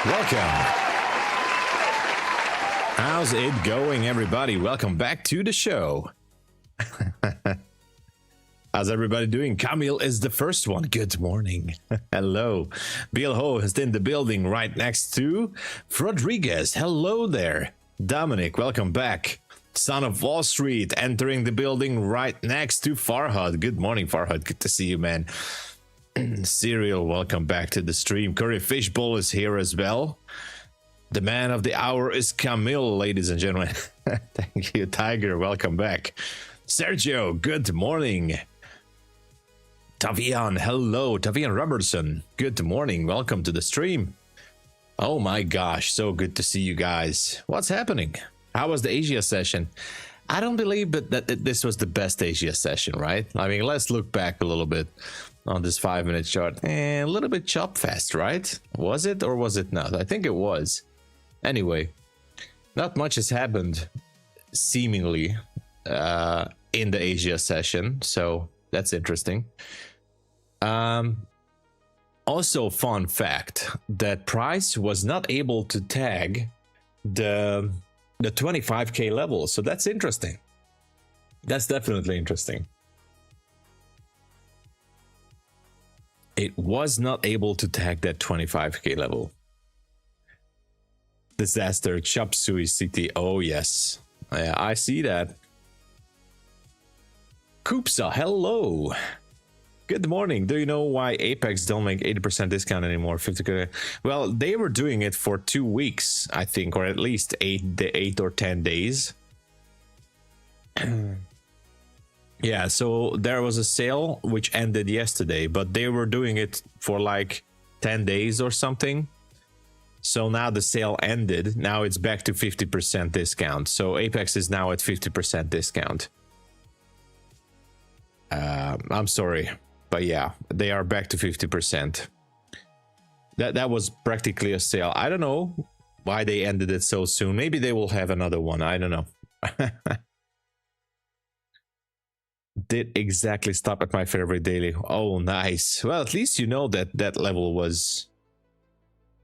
Welcome. How's it going, everybody? Welcome back to the show. How's everybody doing? Camille is the first one. Good morning. Hello. Bill Ho is in the building right next to Rodriguez. Hello there. Dominic, welcome back. Son of Wall Street entering the building right next to Farhad. Good morning, Farhad. Good to see you, man. Serial, welcome back to the stream. Curry Fishbowl is here as well. The man of the hour is Camille, ladies and gentlemen. Thank you, Tiger. Welcome back. Sergio, good morning. Tavian, hello. Tavian Robertson, good morning. Welcome to the stream. Oh my gosh, so good to see you guys. What's happening? How was the Asia session? I don't believe that this was the best Asia session, right? I mean, let's look back a little bit on this 5-minute chart. A little bit chop fast, right? Was it or was it not? I think it was. Anyway, not much has happened seemingly in the Asia session, so that's interesting. Also, fun fact that price was not able to tag the 25k level, so that's interesting. That's definitely interesting. It was not able to tag that 25k level. Disaster, Chop Suey City. Oh yes, yeah, I see that. Koopsa, hello. Good morning. Do you know why Apex don't make 80% discount anymore? 50k. Well, they were doing it for 2 weeks, I think, or at least 8 or 10 days. Yeah, so there was a sale which ended yesterday, but they were doing it for like 10 days or something. So now the sale ended. Now it's back to 50% discount. So Apex is now at 50% discount. I'm sorry, but yeah, they are back to 50%. That was practically a sale. I don't know why they ended it so soon. Maybe they will have another one. I don't know. Did exactly stop at my favorite daily. Oh, nice. Well, at least you know that that level was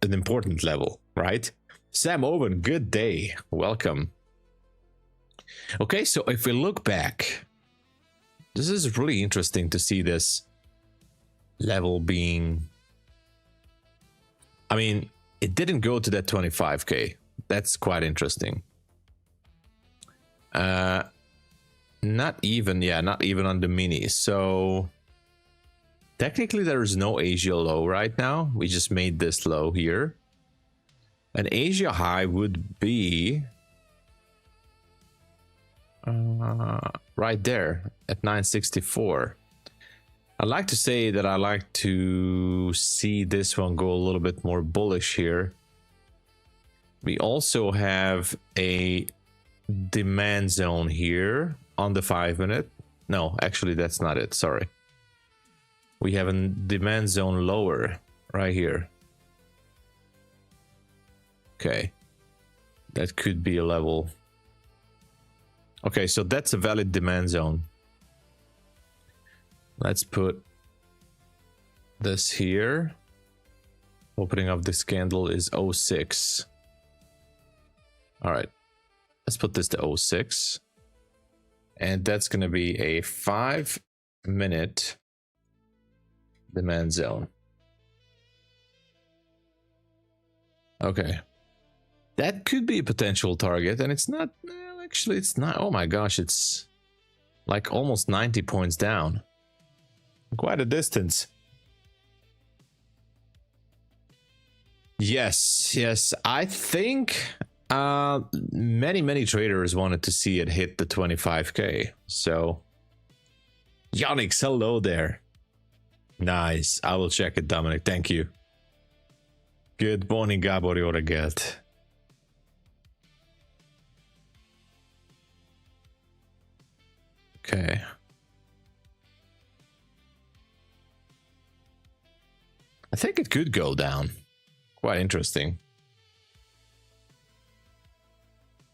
an important level, right? Sam Owen, good day. Welcome. Okay, so if we look back, this is really interesting to see this level being... I mean, it didn't go to that 25k. That's quite interesting. Not even on the mini. So technically there is no Asia low right now. We just made this low here. An Asia high would be right there at 964. I'd like to say that I like to see this one go a little bit more bullish here. We also have a demand zone here on the 5-minute. No, actually that's not it, sorry. We have a demand zone lower right here. Okay, that could be a level. Okay, so that's a valid demand zone. Let's put this here. Opening of this candle is 06. All right, let's put this to 06. And that's going to be a 5-minute demand zone. Okay, that could be a potential target, and it's not. Well, actually, it's not. Oh my gosh, it's like almost 90 points down. Quite a distance. Yes, I think many traders wanted to see it hit the 25k. So Yonix, hello there. Nice, I will check it, Dominic. Thank you. Good morning, Gabor, jó reggelt. Okay. I think it could go down. Quite interesting.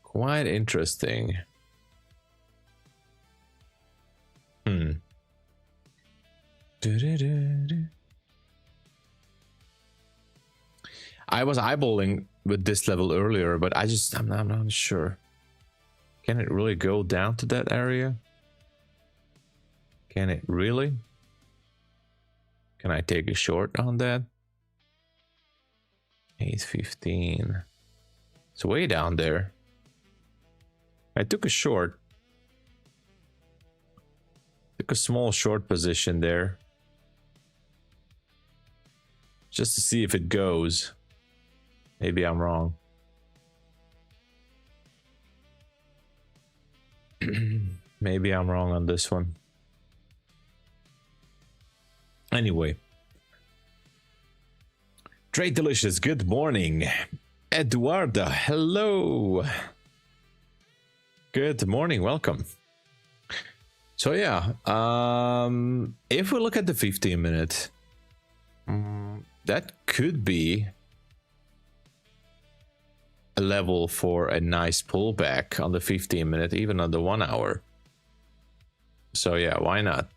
Quite interesting. I was eyeballing with this level earlier, but I'm not sure. Can it really go down to that area? Can it really? Can I take a short on that? 815. It's way down there. I took a short. Took a small short position there. Just to see if it goes. Maybe I'm wrong. Maybe I'm wrong on this one. Anyway. Trade Delicious, good morning. Eduardo, hello. Good morning, welcome. So yeah, if we look at the 15-minute, that could be a level for a nice pullback on the 15-minute, even on the 1 hour. So yeah, why not?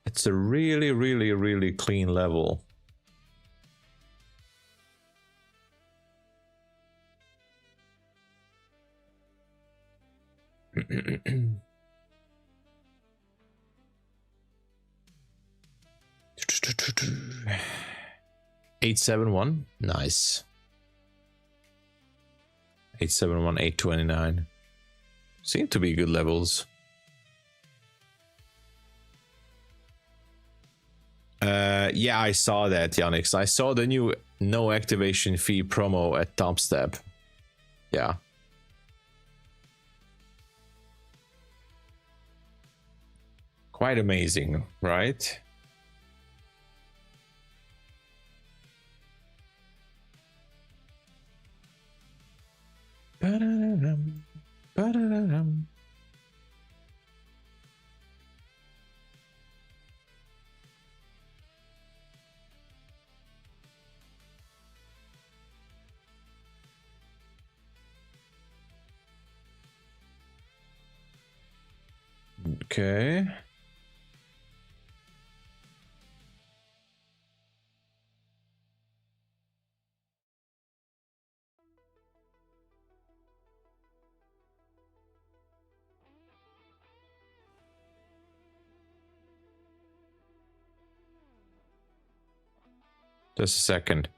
It's a really, really, really clean level. $871, nice. 871, 829 seem to be good levels. Yeah, I saw that, Yannick. I saw the new no activation fee promo at TOMSABO. Yeah. Quite amazing, right? Ba-da-da-dum, ba-da-da-dum. Okay. Just a second.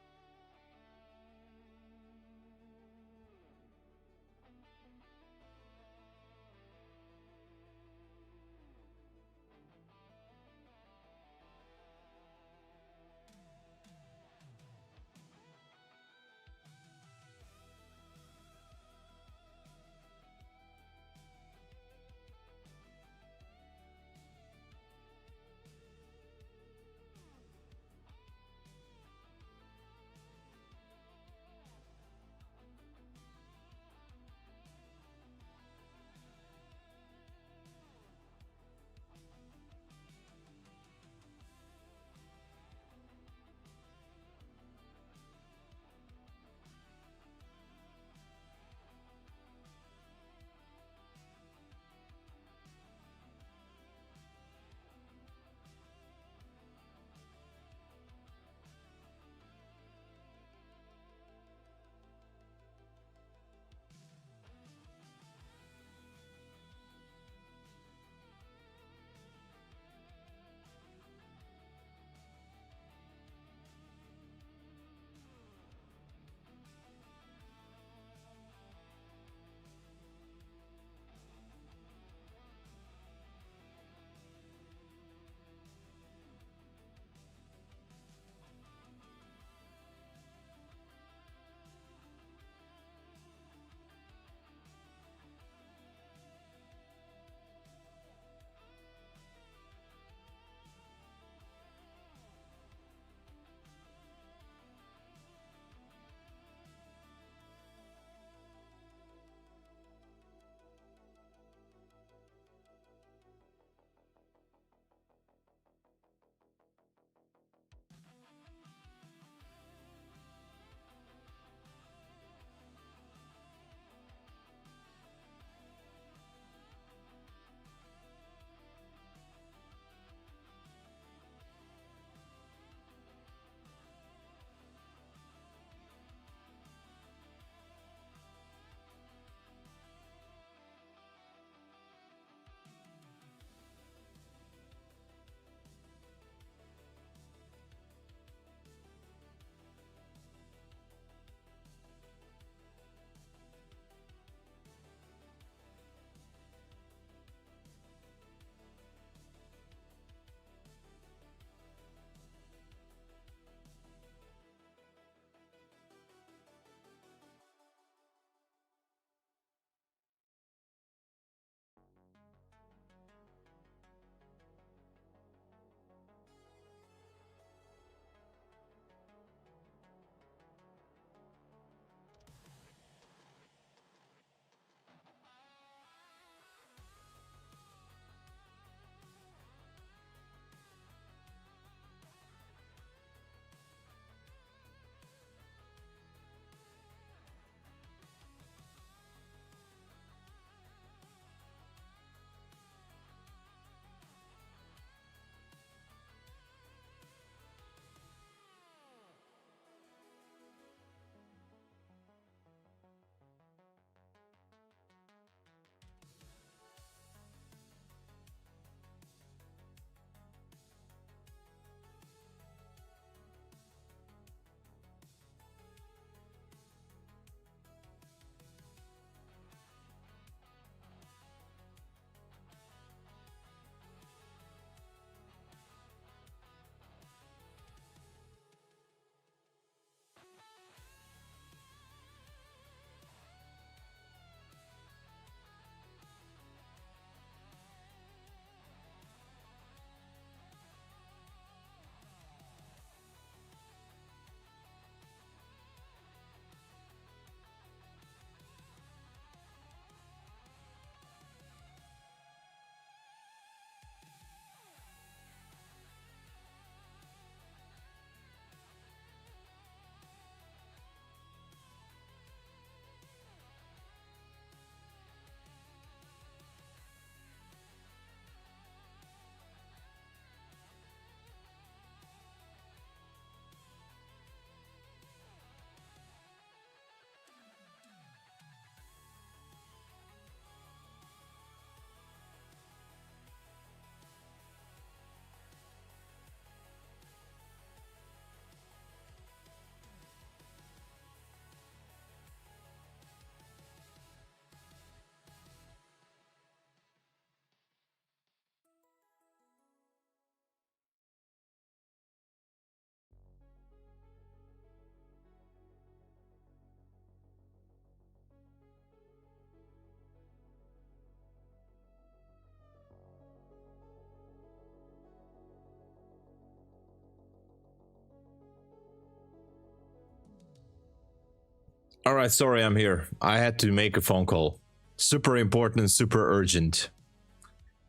All right, sorry, I'm here. I had to make a phone call. Super important, super urgent.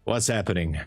What's happening?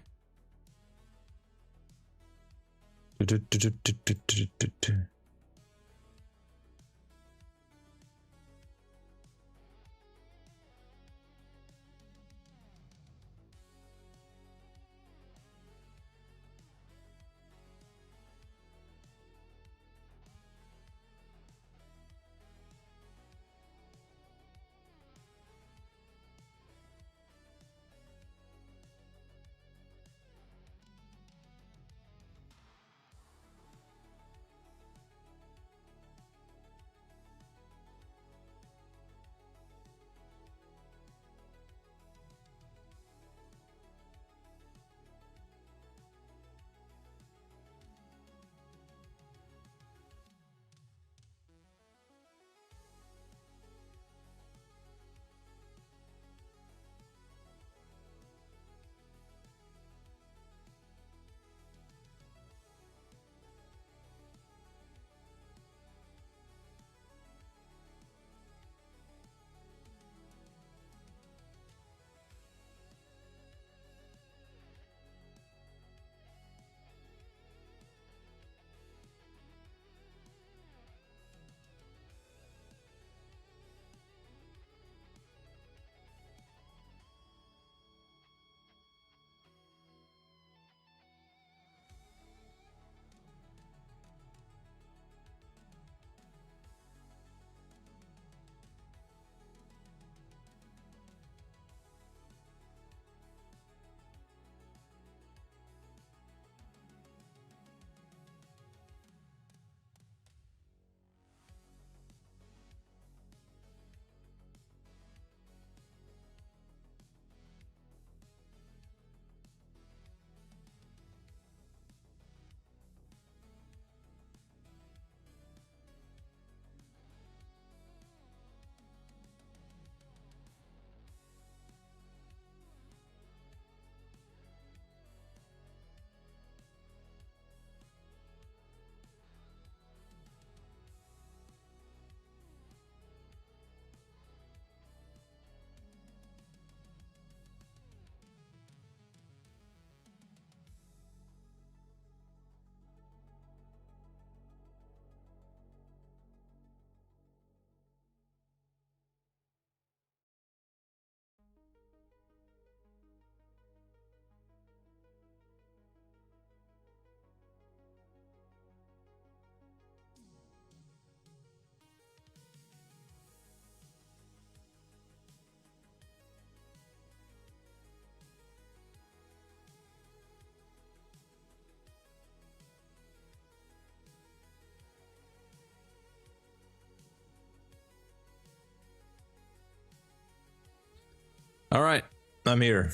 All right, I'm here.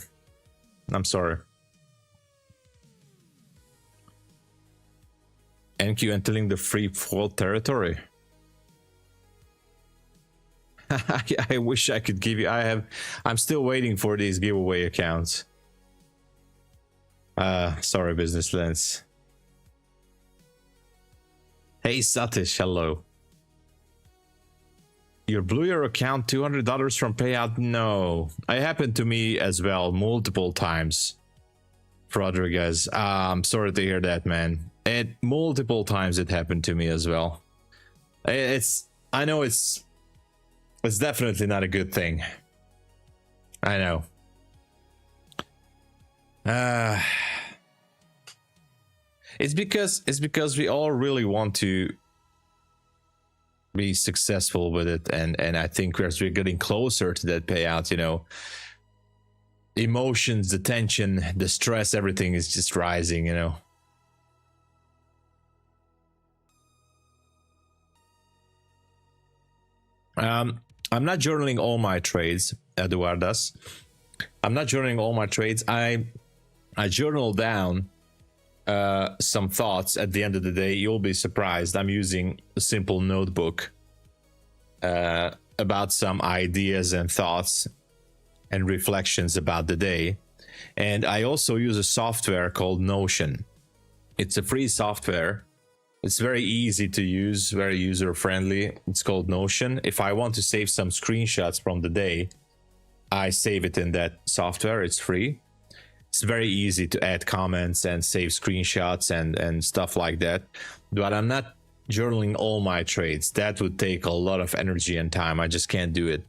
I'm sorry. NQ entering the free fall territory. I wish I could give you. I'm still waiting for these giveaway accounts. Sorry, Business Lens. Hey Satish, hello. You blew your account $200 from payout? No, it happened to me as well multiple times. Rodriguez, I'm sorry to hear that, man. Multiple times it happened to me as well. I know it's definitely not a good thing. I know. It's because we all really want to be successful with it, and I think as we're getting closer to that payout, you know, emotions, the tension, the stress, everything is just rising, you know. I'm not journaling all my trades, Eduardas. I'm not journaling all my trades. I journal down some thoughts at the end of the day. You'll be surprised. I'm using a simple notebook about some ideas and thoughts and reflections about the day. And I also use a software called Notion. It's a free software It's very easy to use, very user friendly. It's called Notion. If I want to save some screenshots from the day, I save it in that software. It's free. It's very easy to add comments and save screenshots and stuff like that. But I'm not journaling all my trades. That would take a lot of energy and time. I just can't do it.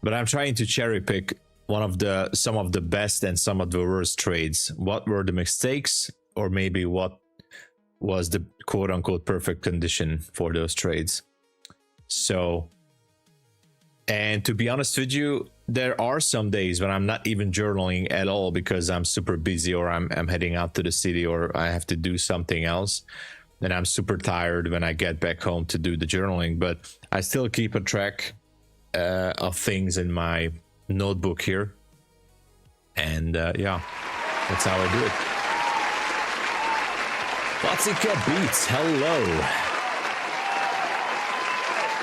But I'm trying to cherry pick some of the best and some of the worst trades. What were the mistakes, or maybe what was the quote-unquote perfect condition for those trades. So, and to be honest with you, there are some days when I'm not even journaling at all because I'm super busy, or I'm heading out to the city, or I have to do something else, and I'm super tired when I get back home to do the journaling. But I still keep a track of things in my notebook here, and yeah, that's how I do it. Watsika Beats, hello.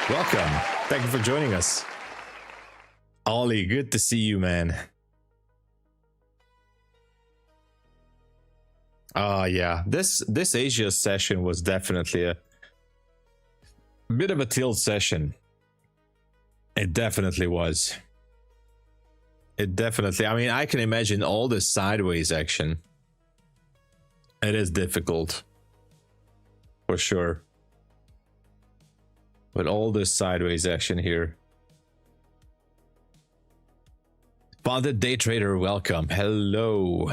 Welcome. Thank you for joining us. Ollie, good to see you, man. Yeah, this Asia session was definitely a bit of a tilt session. It definitely was. It definitely, I mean, I can imagine all this sideways action. It is difficult. For sure. With all this sideways action here. Funded Day Trader, welcome. Hello.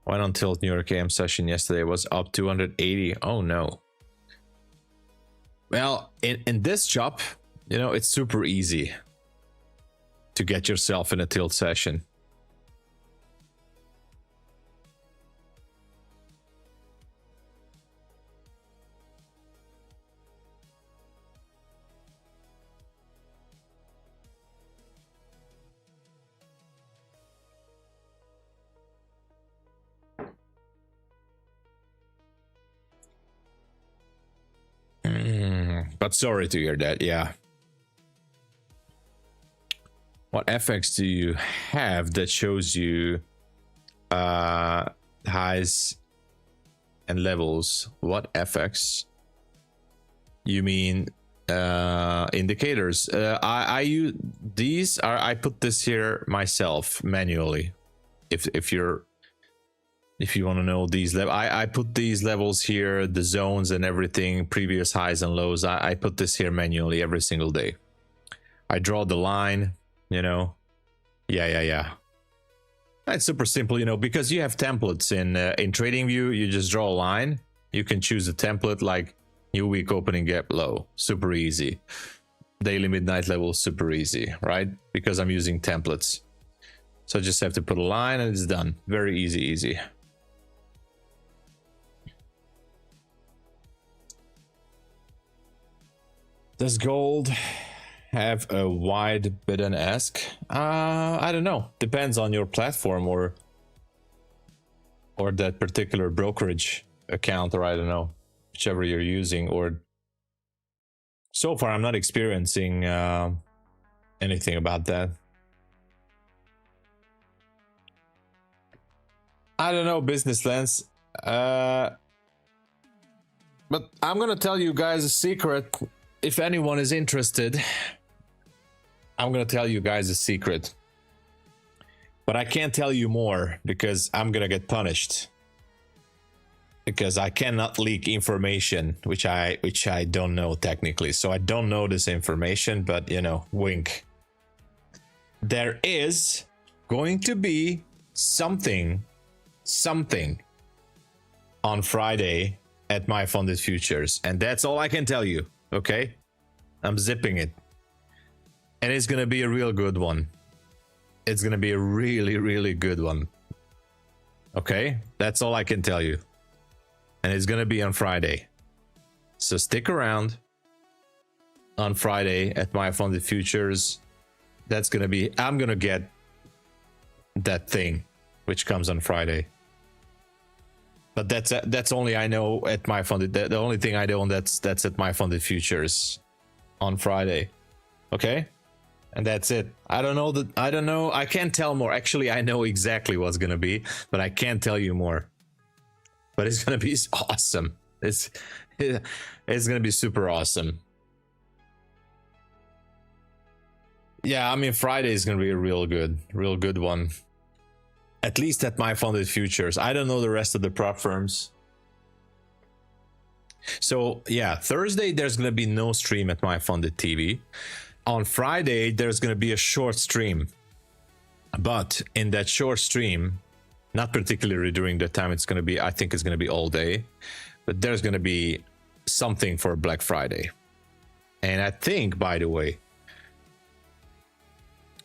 Went on tilt. New York AM session yesterday was up 280. Oh no. Well, in this job, you know, it's super easy to get yourself in a tilt session. But sorry to hear that, yeah. What FX do you have that shows you highs and levels? What FX? You mean indicators? I use these are, I put this here myself manually. If you want to know these levels, I put these levels here, the zones and everything, previous highs and lows. I put this here manually every single day. I draw the line, you know. Yeah. That's super simple, you know, because you have templates in TradingView. You just draw a line. You can choose a template like new week opening gap low, super easy. Daily midnight level, super easy, right? Because I'm using templates. So I just have to put a line and it's done. Very easy. Does gold have a wide bid and ask? I don't know. Depends on your platform or that particular brokerage account, or I don't know, whichever you're using. Or so far, I'm not experiencing anything about that. I don't know, Business Lens. But I'm gonna tell you guys a secret. If anyone is interested, I'm gonna tell you guys a secret. But I can't tell you more because I'm gonna get punished. Because I cannot leak information which I don't know technically. So I don't know this information, but you know, wink. There is going to be something on Friday at MyFundedFutures, and that's all I can tell you. Okay, I'm zipping it, and it's gonna be a real good one. It's gonna be a really good one. Okay, that's all I can tell you, and it's gonna be on Friday, so stick around on Friday at MyFundedFutures. That's gonna be, I'm gonna get that thing which comes on Friday. But that's only I know at MyFunded. The only thing I know, that's at MyFundedFutures on Friday. Okay, And that's it. I don't know that. I don't know. I can't tell more. Actually, I know exactly what's gonna be, but I can't tell you more. But it's gonna be awesome. It's gonna be super awesome. Yeah, I mean, Friday is gonna be a real good one. At least at MyFundedFutures. I don't know the rest of the prop firms. So yeah, Thursday there's gonna be no stream at MyFunded TV. On Friday there's gonna be a short stream, but in that short stream, not particularly during the time it's gonna be, I think it's gonna be all day, but there's gonna be something for Black Friday. And I think, by the way,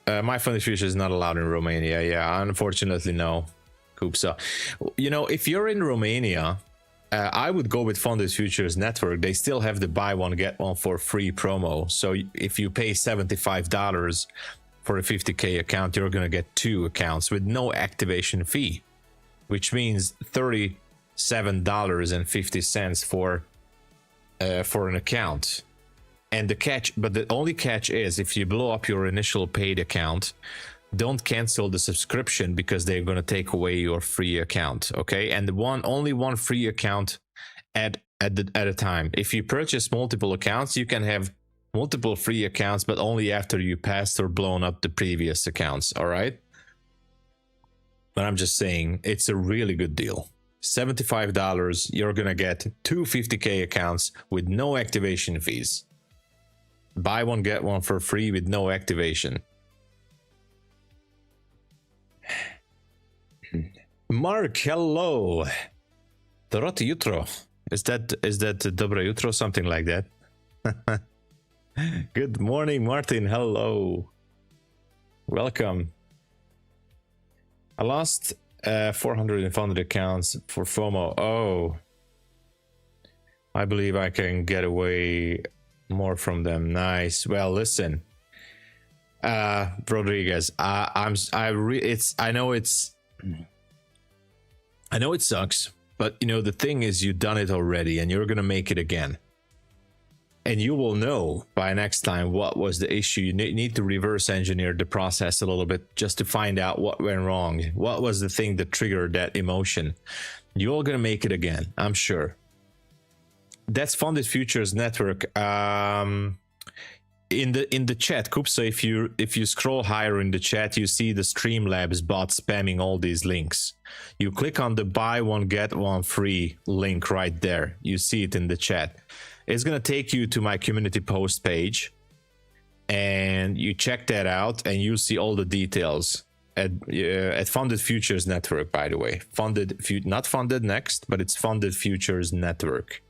MyFundedFutures is not allowed in Romania. Yeah, unfortunately, no. Kupsa. You know, if you're in Romania, I would go with Funded Futures Network. They still have the buy one get one for free promo. So if you pay $75 for a 50K account, you're gonna get 2 accounts with no activation fee, which means $37.50 for an account. And the catch, but the only catch is if you blow up your initial paid account, don't cancel the subscription because they're going to take away your free account. Okay, and only one free account at a time. If you purchase multiple accounts, you can have multiple free accounts, but only after you passed or blown up the previous accounts. All right, but I'm just saying it's a really good deal. $75, you're gonna get 2 50K accounts with no activation fees. Buy one get one for free with no activation. Mark, hello. Doroty jutro. Is that dobre jutro? Something like that. Good morning, Martin. Hello. Welcome. I lost 400 in funded accounts for FOMO. Oh. I believe I can get away more from them. Nice. Well, listen. Rodriguez, I know it sucks, but you know the thing is you've done it already and you're gonna make it again, and you will know by next time what was the issue. You need to reverse engineer the process a little bit just to find out what went wrong, what was the thing that triggered that emotion. You're gonna make it again, I'm sure. That's Funded Futures Network. In the chat, Kupsa, if you scroll higher in the chat, you see the Streamlabs bot spamming all these links. You click on the buy one get one free link right there. You see it in the chat. It's gonna take you to my community post page, and you check that out, and you see all the details at Funded Futures Network. By the way, not Funded Next, but it's Funded Futures Network.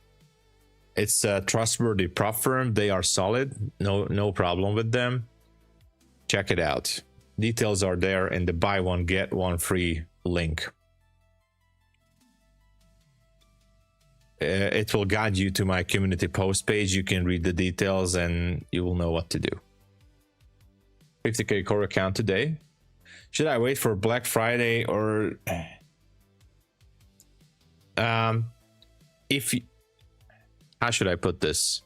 It's a trustworthy prop firm. They are solid. No problem with them. Check it out. Details are there in the buy one get one free link. It will guide you to my community post page. You can read the details and you will know what to do. 50K core account today. Should I wait for Black Friday or how should I put this?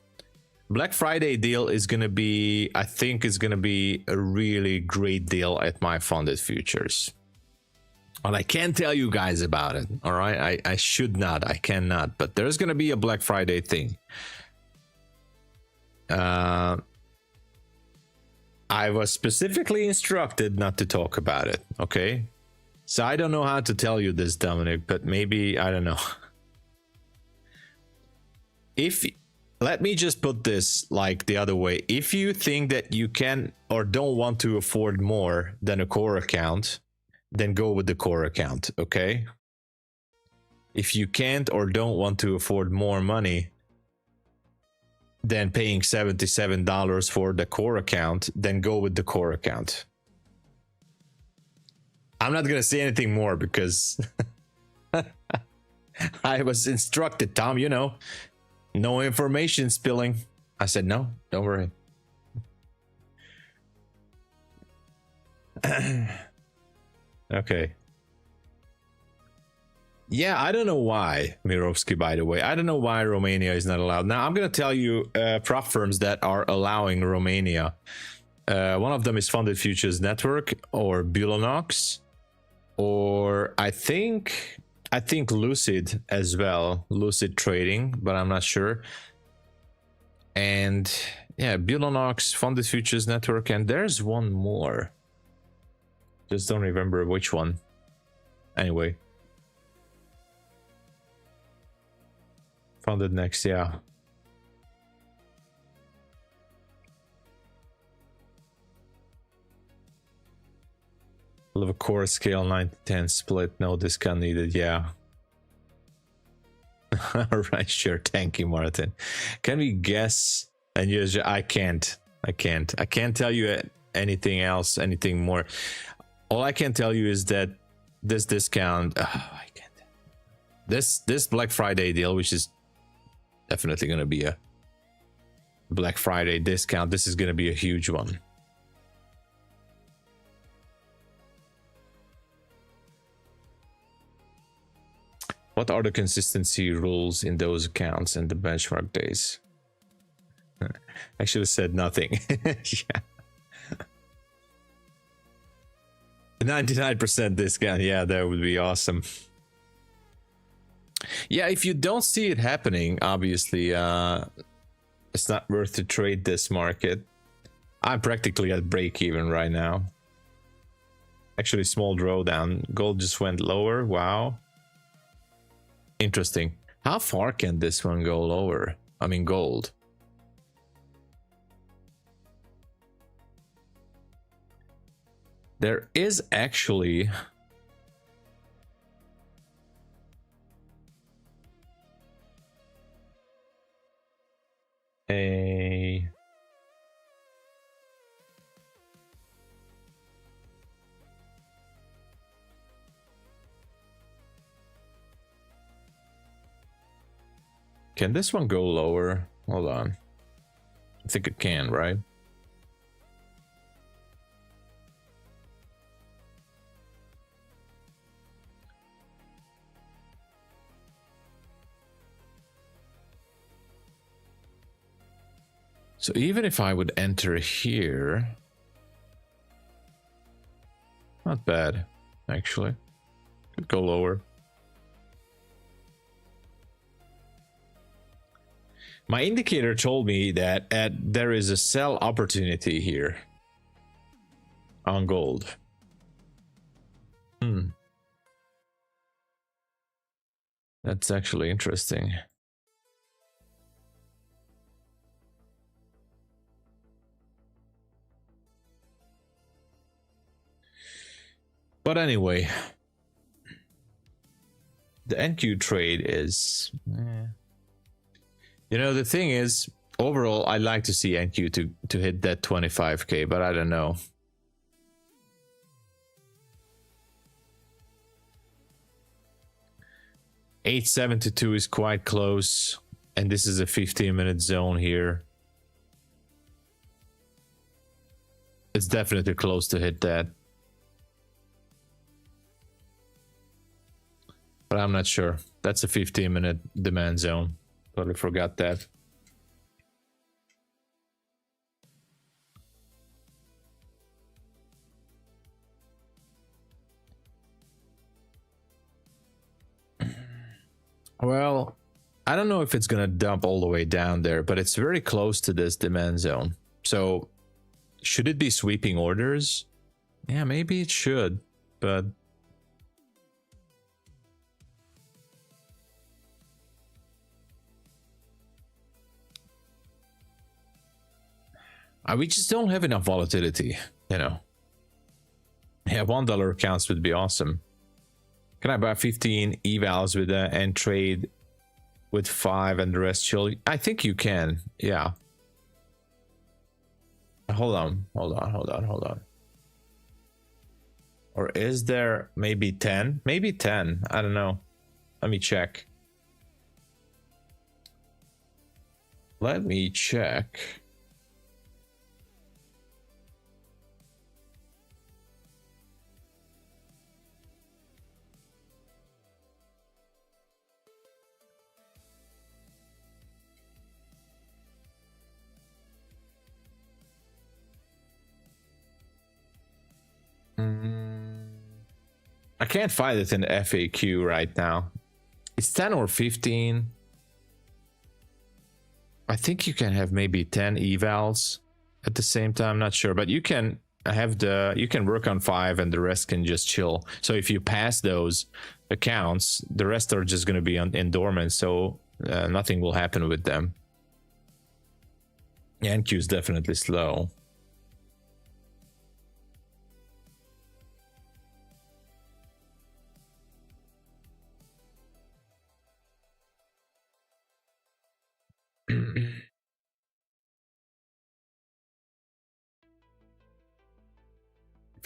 Black Friday deal is going to be, I think is going to be a really great deal at MyFundedFutures. Well, I can't tell you guys about it. All right. I should not. I cannot. But there's going to be a Black Friday thing. I was specifically instructed not to talk about it. Okay. So I don't know how to tell you this, Dominic, but maybe, I don't know. Let me just put this like the other way. If you think that you can or don't want to afford more than a core account, then go with the core account, okay? If you can't or don't want to afford more money than paying $77 for the core account, then go with the core account. I'm not gonna say anything more because I was instructed, Tom, you know. No information spilling. I said, no, don't worry. Okay. Yeah, I don't know why, Mirovsky, by the way. I don't know why Romania is not allowed. Now, I'm going to tell you prop firms that are allowing Romania One of them is Funded Futures Network or Bulenox, or I think Lucid as well, Lucid Trading, but I'm not sure. And yeah, Bulenox, Funded Futures Network, and there's one more. Just don't remember which one. Anyway. Funded next, yeah. Love a core scale 9-10 split, no discount needed, yeah. Alright, sure, thank you, Martin. Can we guess? And use? I can't tell you anything else, anything more. All I can tell you is that this discount, I can't. This Black Friday deal, which is definitely gonna be a Black Friday discount, this is gonna be a huge one. What are the consistency rules in those accounts and the benchmark days? I should have said nothing. Yeah. 99% discount. Yeah, that would be awesome. Yeah, if you don't see it happening, obviously, it's not worth to trade this market. I'm practically at break even right now. Actually, small drawdown. Gold just went lower. Wow. Interesting. How far can this one go lower? I mean, gold. There is actually a can this one go lower? Hold on. I think it can, right? So even if I would enter here, not bad, actually. Could go lower. My indicator told me that there is a sell opportunity here on gold. That's actually interesting. But anyway, the NQ trade is... You know, the thing is, overall, I'd like to see NQ to hit that 25k, but I don't know. $8.72 is quite close, and this is a 15-minute zone here. It's definitely close to hit that. But I'm not sure. That's a 15-minute demand zone. Totally forgot that. Well, I don't know if it's gonna dump all the way down there, but it's very close to this demand zone. So should it be sweeping orders? Yeah, maybe it should, but we just don't have enough volatility, you know. Yeah, $1 accounts would be awesome. Can I buy 15 evals with and trade with 5 and the rest chill? I think you can, yeah. Hold on. Or is there maybe 10? Maybe 10, I don't know. Let me check. Let me check. I can't find it in the FAQ right now. It's 10 or 15. I think you can have maybe 10 evals at the same time, not sure, but you can have you can work on 5 and the rest can just chill. So if you pass those accounts, the rest are just going to be in dormant, so nothing will happen with them. NQ is definitely slow.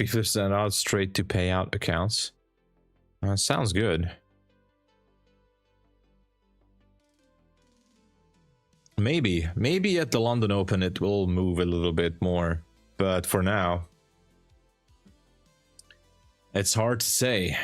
If there's an out straight to payout accounts, sounds good. Maybe at the London Open it will move a little bit more, but for now it's hard to say.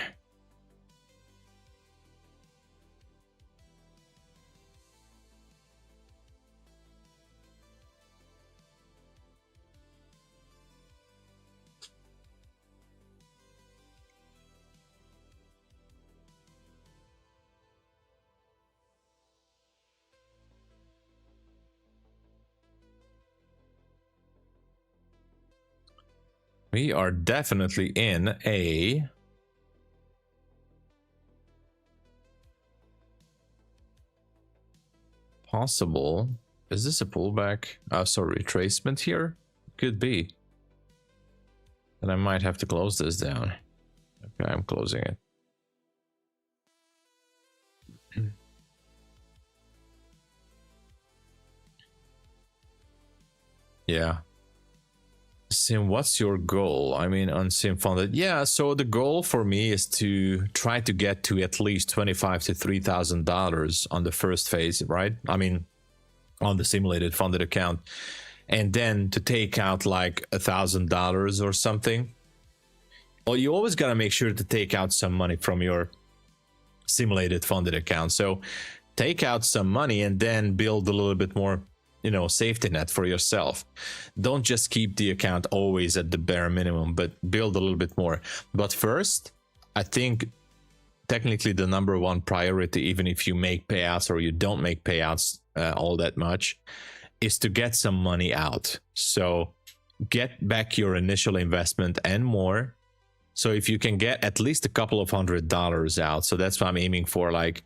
We are definitely in a possible, is this a pullback? Sorry, retracement here? Could be. And I might have to close this down. Okay, I'm closing it. Yeah. Sim, what's your goal? I mean, on Sim Funded. Yeah, so the goal for me is to try to get to at least $2,500 to $3,000 on the first phase, right? I mean, on the simulated funded account, and then to take out like $1,000 or something. Well, you always got to make sure to take out some money from your simulated funded account. So take out some money and then build a little bit more, you know, safety net for yourself. Don't just keep the account always at the bare minimum, but build a little bit more. But first, I think technically the #1 priority, even if you make payouts or you don't make payouts all that much, is to get some money out. So get back your initial investment and more. So if you can get at least a couple of $100 out, so that's what I'm aiming for, like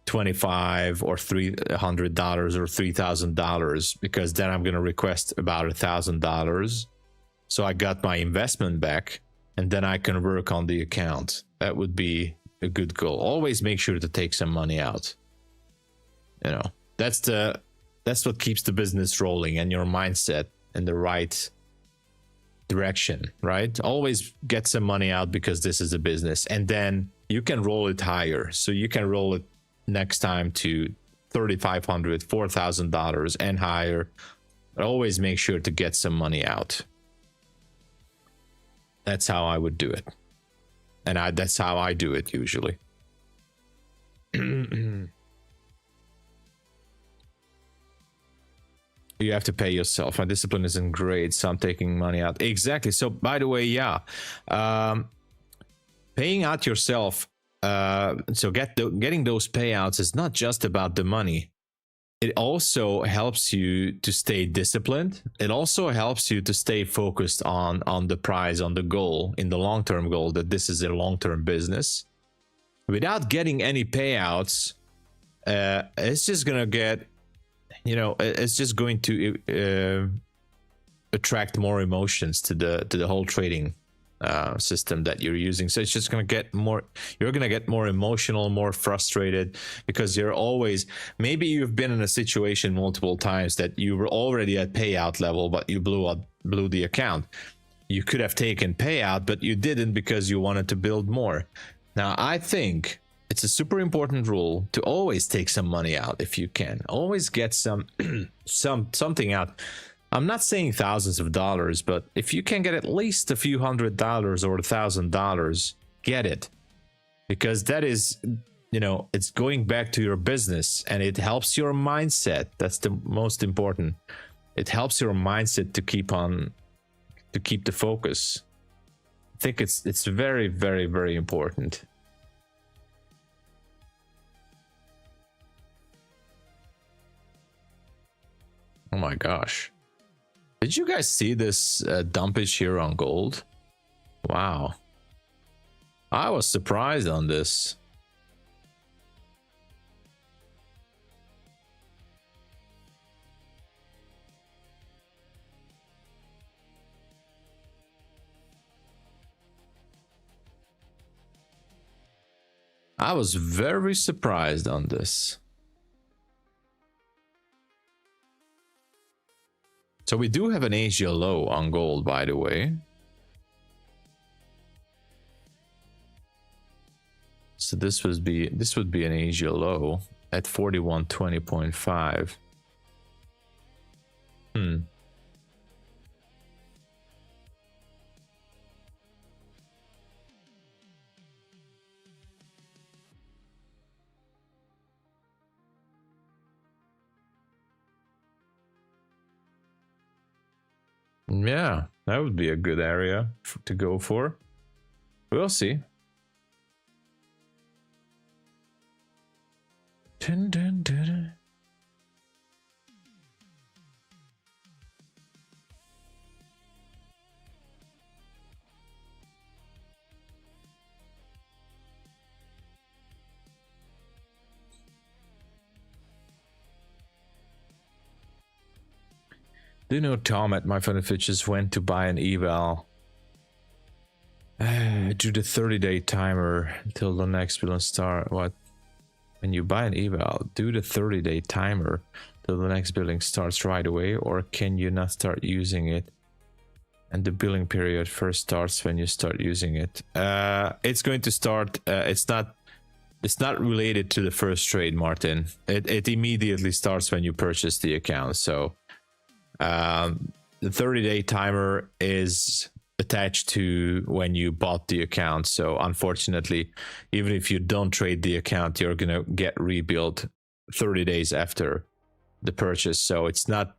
$25 or $300 or $3,000, because then I'm going to request about $1,000. So I got my investment back, and then I can work on the account. That would be a good goal. Always make sure to take some money out. You know, that's what keeps the business rolling and your mindset in the right direction, right? Always get some money out, because this is a business, and then you can roll it higher. So you can roll it next time to $3,500, $4,000 and higher. But always make sure to get some money out. That's how I would do it, and that's how I do it usually. You have to pay yourself. My discipline isn't great, so I'm taking money out. Exactly. So by the way, yeah, paying out yourself, so getting those payouts is not just about the money. It also helps you to stay disciplined. It also helps you to stay focused on the prize, on the goal, in the long-term goal, that this is a long-term business. Without getting any payouts, it's just gonna get, you know, it's just going to attract more emotions to the whole trading system that you're using. So it's just going to get more, you're going to get more emotional, more frustrated, because you're always, maybe you've been in a situation multiple times that you were already at payout level, but you blew the account. You could have taken payout, but you didn't, because you wanted to build more. Now, I think it's a super important rule to always take some money out if you can. Always get some something out. I'm not saying thousands of dollars, but if you can get at least a few $100 or $1,000, get it. Because that is, you know, it's going back to your business, and it helps your mindset. That's the most important. It helps your mindset to keep the focus. I think it's very, very, very important. Oh my gosh. Did you guys see this dumpage here on gold? Wow. I was surprised on this. I was very surprised on this. So we do have an Asia low on gold, by the way. So this would be an Asia low at 4120.5. Yeah, that would be a good area to go for. We'll see. Dun, dun, dun. Do you know Tom at MyFundedFutures went to buy an Eval? Do the 30-day timer until the next billion start. What? When you buy an Eval, do the 30-day timer till the next billing starts right away, or can you not start using it and the billing period first starts when you start using it? It's going to start. It's not related to the first trade, Martin. It immediately starts when you purchase the account. So the 30-day timer is attached to when you bought the account. So unfortunately, even if you don't trade the account, you're gonna get rebuilt 30 days after the purchase. So it's not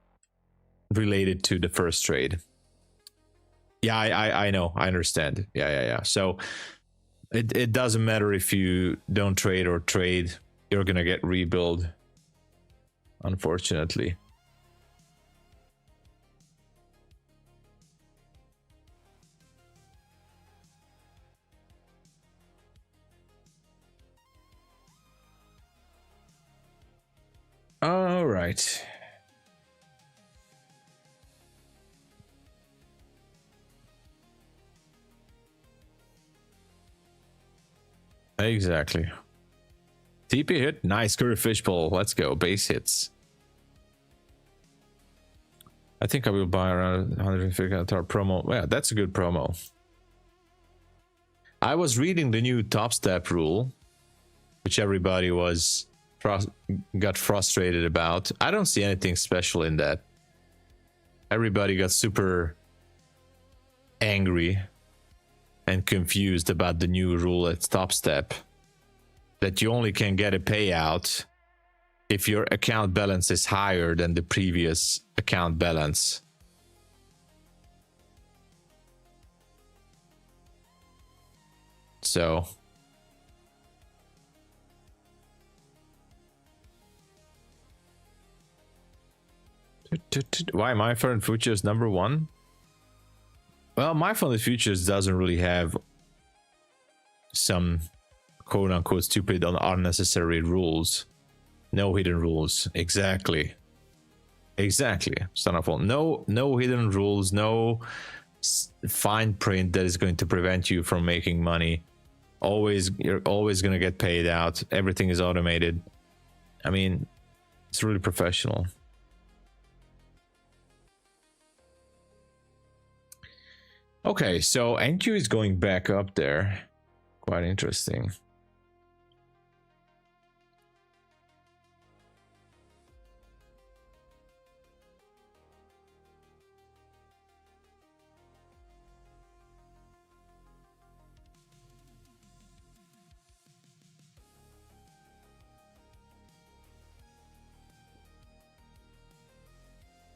related to the first trade. Yeah, I know, I understand. Yeah. So it doesn't matter if you don't trade or trade, you're gonna get rebuilt, unfortunately. All right. Exactly. TP hit. Nice curry fishbowl. Let's go. Base hits. I think I will buy around 150 promo. Yeah, that's a good promo. I was reading the new top step rule, which everybody got frustrated about. I don't see anything special in that. Everybody got super angry and confused about the new rule at top step, that you only can get a payout if your account balance is higher than the previous account balance. So why MyFundedFutures number one? Well, MyFundedFutures doesn't really have some quote-unquote stupid or unnecessary rules. No hidden rules. Exactly. Son of all. No hidden rules. No fine print that is going to prevent you from making money. You're always going to get paid out. Everything is automated. I mean, it's really professional. Okay, so NQ is going back up there. Quite interesting.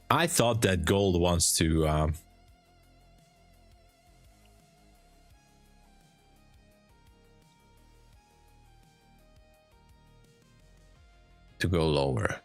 I thought that gold wants to to go lower.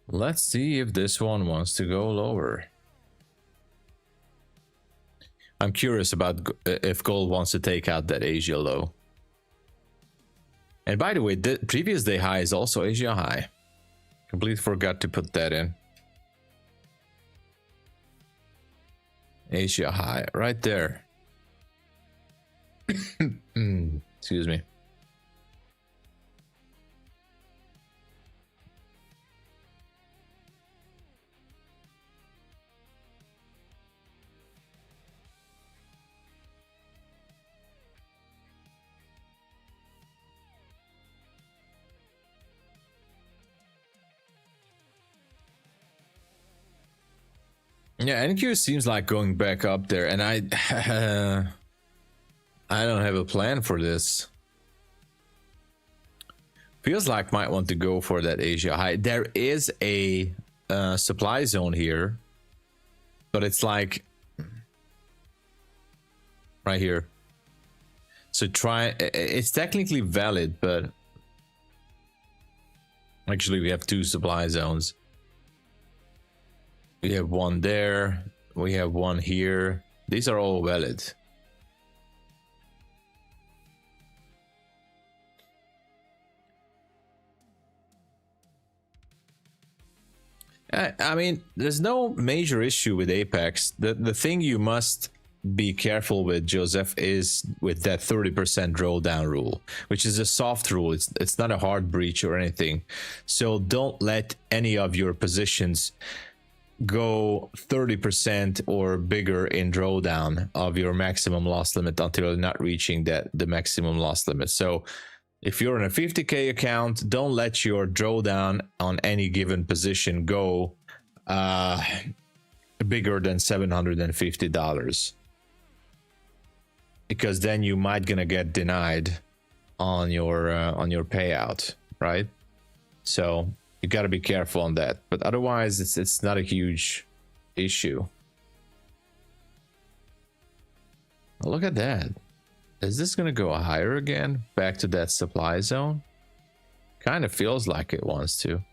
Let's see if this one wants to go lower. I'm curious about if gold wants to take out that Asia low. And by the way, the previous day high is also Asia high. Completely forgot to put that in. Asia high right there. Excuse me. Yeah, NQ seems like going back up there, and I don't have a plan for this. Feels like might want to go for that Asia high. There is a supply zone here, but it's like right here. So it's technically valid, but actually we have two supply zones. We have one there, we have one here. These are all valid. I mean, there's no major issue with Apex. The thing you must be careful with, Joseph, is with that 30% drawdown rule, which is a soft rule. It's not a hard breach or anything. So don't let any of your positions go 30% or bigger in drawdown of your maximum loss limit until you're not reaching the maximum loss limit. So if you're in a 50k account, don't let your drawdown on any given position go bigger than $750, because then you might gonna get denied on your payout, right? So you got to be careful on that, but otherwise it's not a huge issue. Oh, look at that. Is this gonna go higher again, back to that supply zone? Kind of feels like it wants to.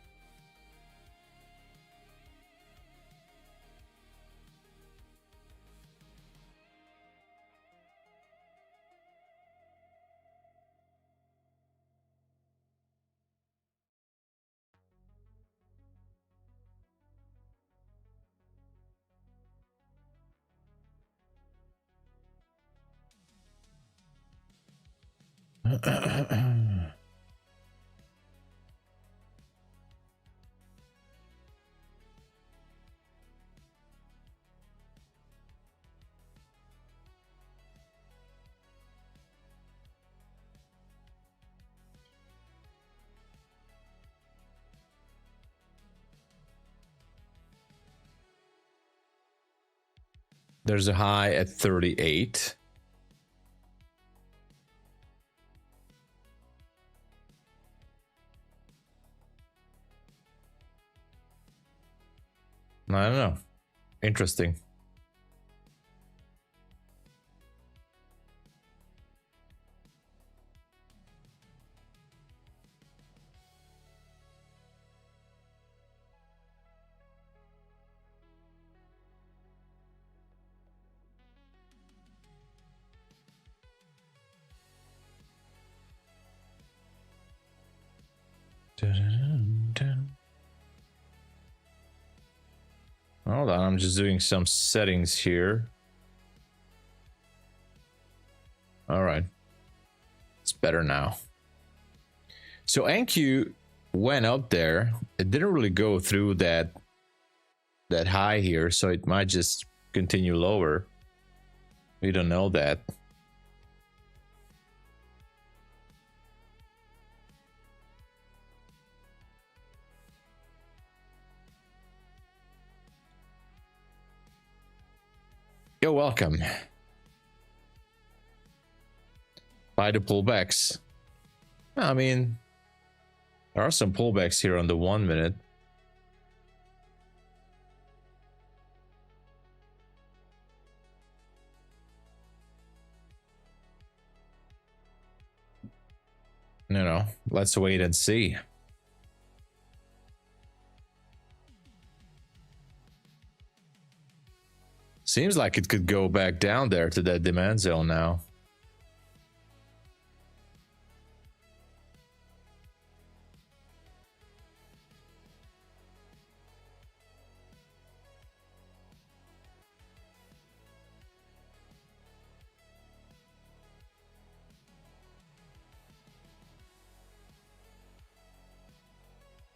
There's a high at 38. I don't know. Interesting. Hold on, I'm just doing some settings here. All right. better now. So NQ went up there. It didn't really go through that high here, so it might just continue lower. We don't know that. You're welcome. Buy the pullbacks. I mean, there are some pullbacks here on the 1 minute. No, let's wait and see. Seems like it could go back down there to that demand zone now.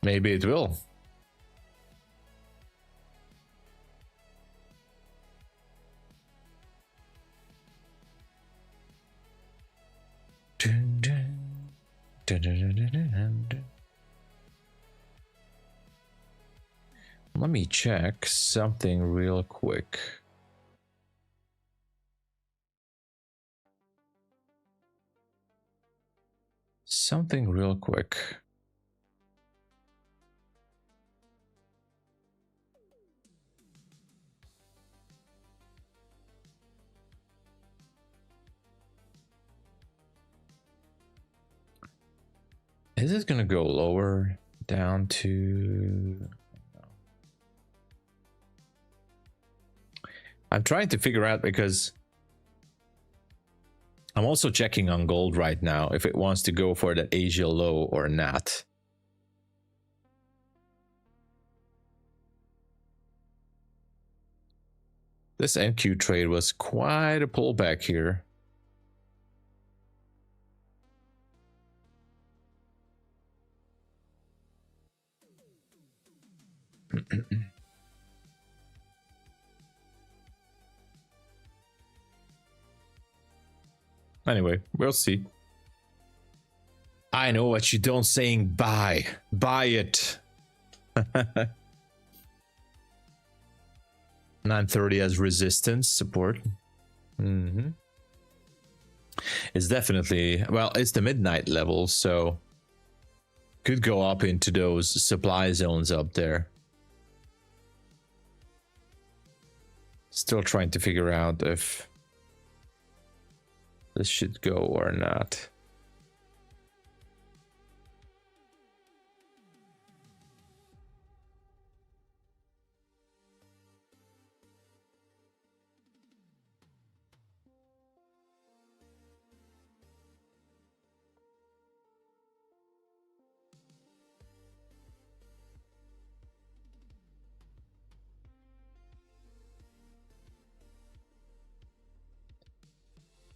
Maybe it will. Let me check something real quick. Something real quick. Is it gonna go lower down to... I'm trying to figure out, because I'm also checking on gold right now if it wants to go for that Asia low or not. This NQ trade was quite a pullback here. Anyway, we'll see. I know what you don't saying, buy it. 930 as resistance support. It's definitely, well, it's the midnight level, so could go up into those supply zones up there. Still trying to figure out if this should go or not.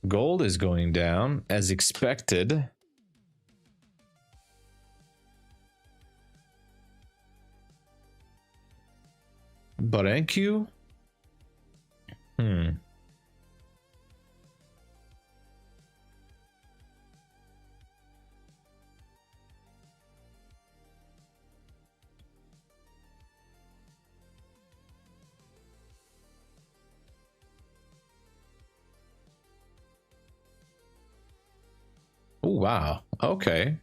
Gold is going down as expected. But NQ? Oh, wow. Okay.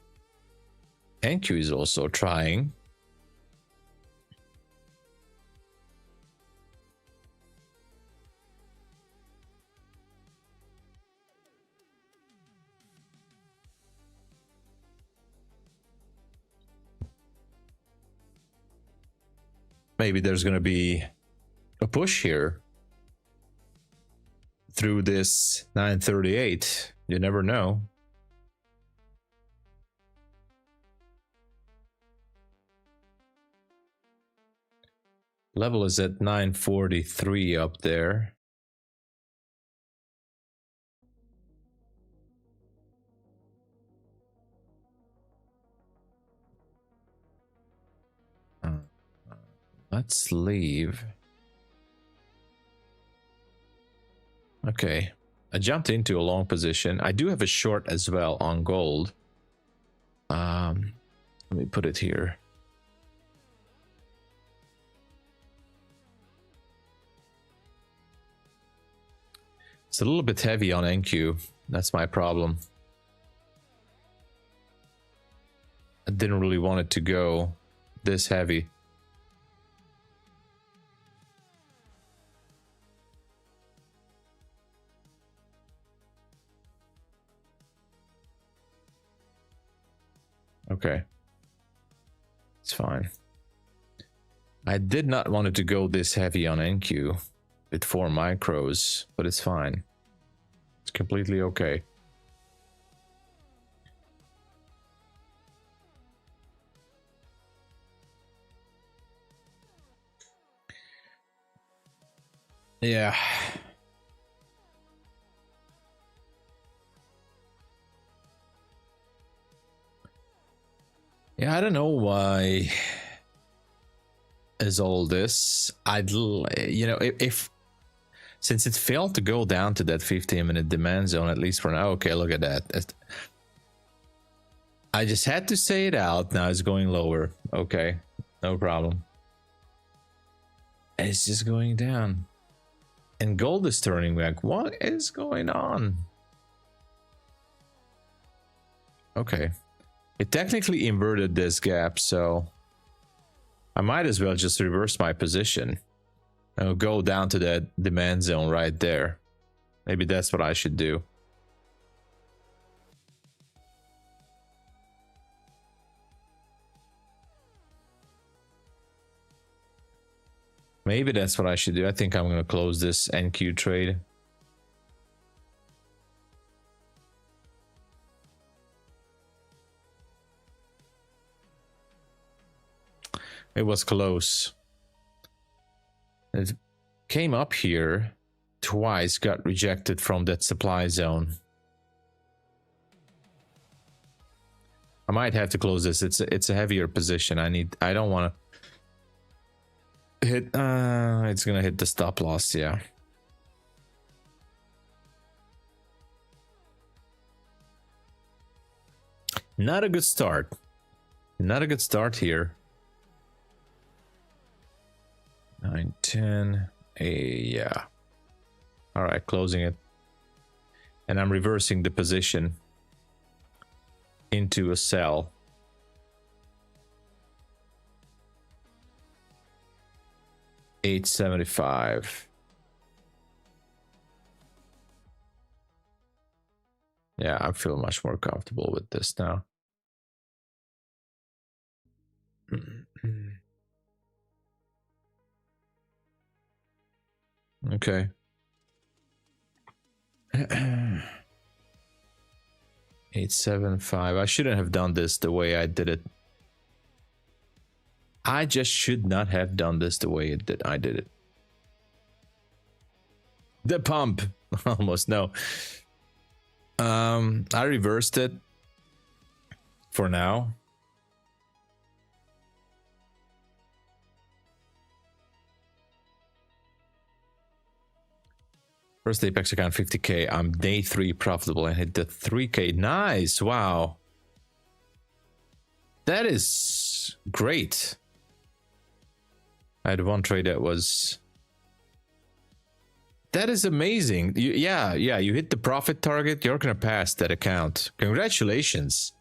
NQ is also trying. Maybe there's going to be a push here through this 938. You never know. Level is at 943 up there. Let's leave. Okay, I jumped into a long position. I do have a short as well on gold. Let me put it here. It's a little bit heavy on NQ. That's my problem. I didn't really want it to go this heavy. Okay. It's fine. I did not want it to go this heavy on NQ with 4 micros, but it's fine. It's completely okay. Yeah. Yeah, I don't know why is all this. You know, if since it failed to go down to that 15-minute demand zone, at least for now. Okay, look at that. I just had to say it out. Now it's going lower. Okay, no problem. It's just going down. And gold is turning back. What is going on? Okay. It technically inverted this gap, so I might as well just reverse my position. I'll go down to that demand zone right there. Maybe that's what I should do. Maybe that's what I should do. I think I'm going to close this NQ trade. It was close. It came up here twice, got rejected from that supply zone. I might have to close this. It's a heavier position. I don't want to hit. It's gonna hit the stop loss. Yeah. Not a good start. Not a good start here. 9, 10, yeah. All right, closing it. And I'm reversing the position into a sell. $8.75. Yeah, I feel much more comfortable with this now. Okay. 875. I shouldn't have done this the way I did it. I just should not have done this the way I did it. The pump. Almost no. I reversed it for now. First Apex account 50k. I'm day 3 profitable and hit the 3k. Nice. Wow. That is great. I had one trade that was. That is amazing. Yeah, you hit the profit target. You're gonna pass that account. Congratulations.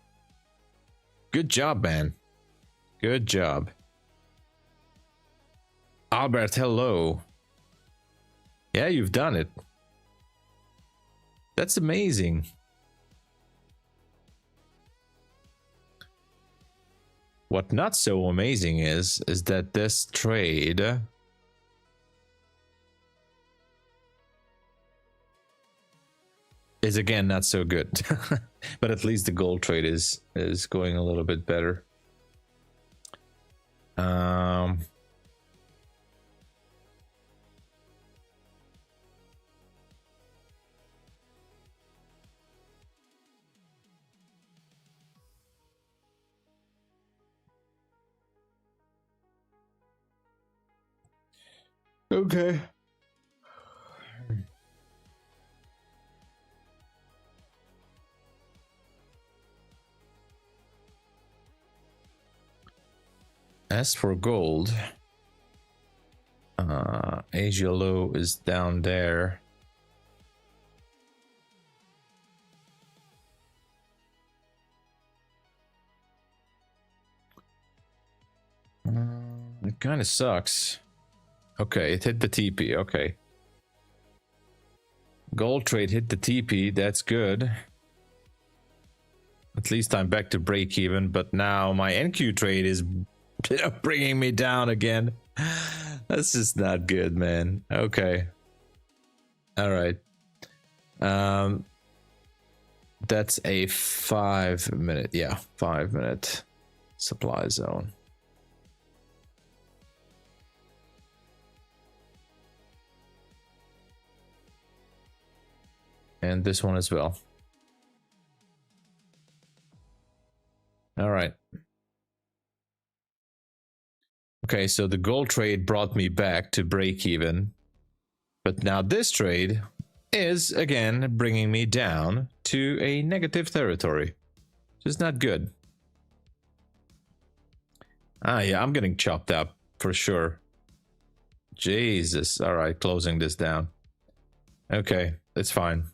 Good job, man. Good job. Albert, hello. Yeah, you've done it. That's amazing. What not so amazing is that this trade is again not so good. But at least the gold trade is going a little bit better. Okay. As for gold, Asia low is down there. It kind of sucks. Okay, it hit the TP. Okay. Gold trade hit the TP. That's good. At least I'm back to break even, but now my NQ trade is bringing me down again. That's just not good, man. Okay. All right. That's a 5 minute. Yeah, 5 minute supply zone. And this one as well. All right. Okay, so the gold trade brought me back to break even. But now this trade is again bringing me down to a negative territory. Which is not good. Ah, yeah, I'm getting chopped up for sure. Jesus. All right, closing this down. Okay, it's fine.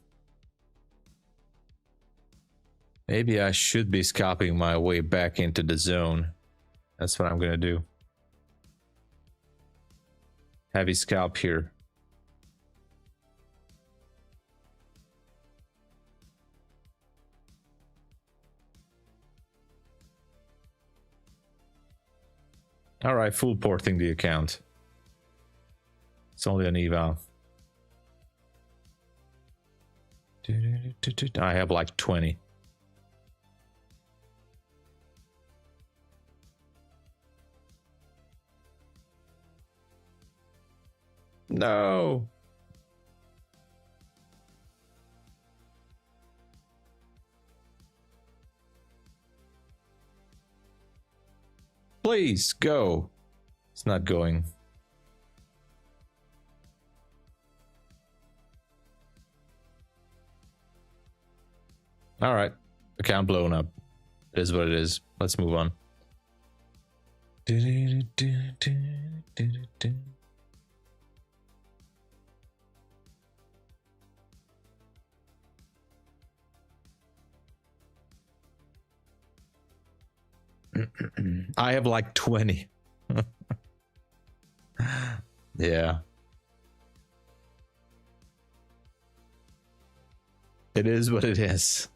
Maybe I should be scalping my way back into the zone. That's what I'm gonna do. Heavy scalp here. All right, full porting the account. It's only an eval. I have like 20. No. Please go. It's not going. All right. Account blown up. It is what it is. Let's move on. I have like 20. Yeah. It is what it is.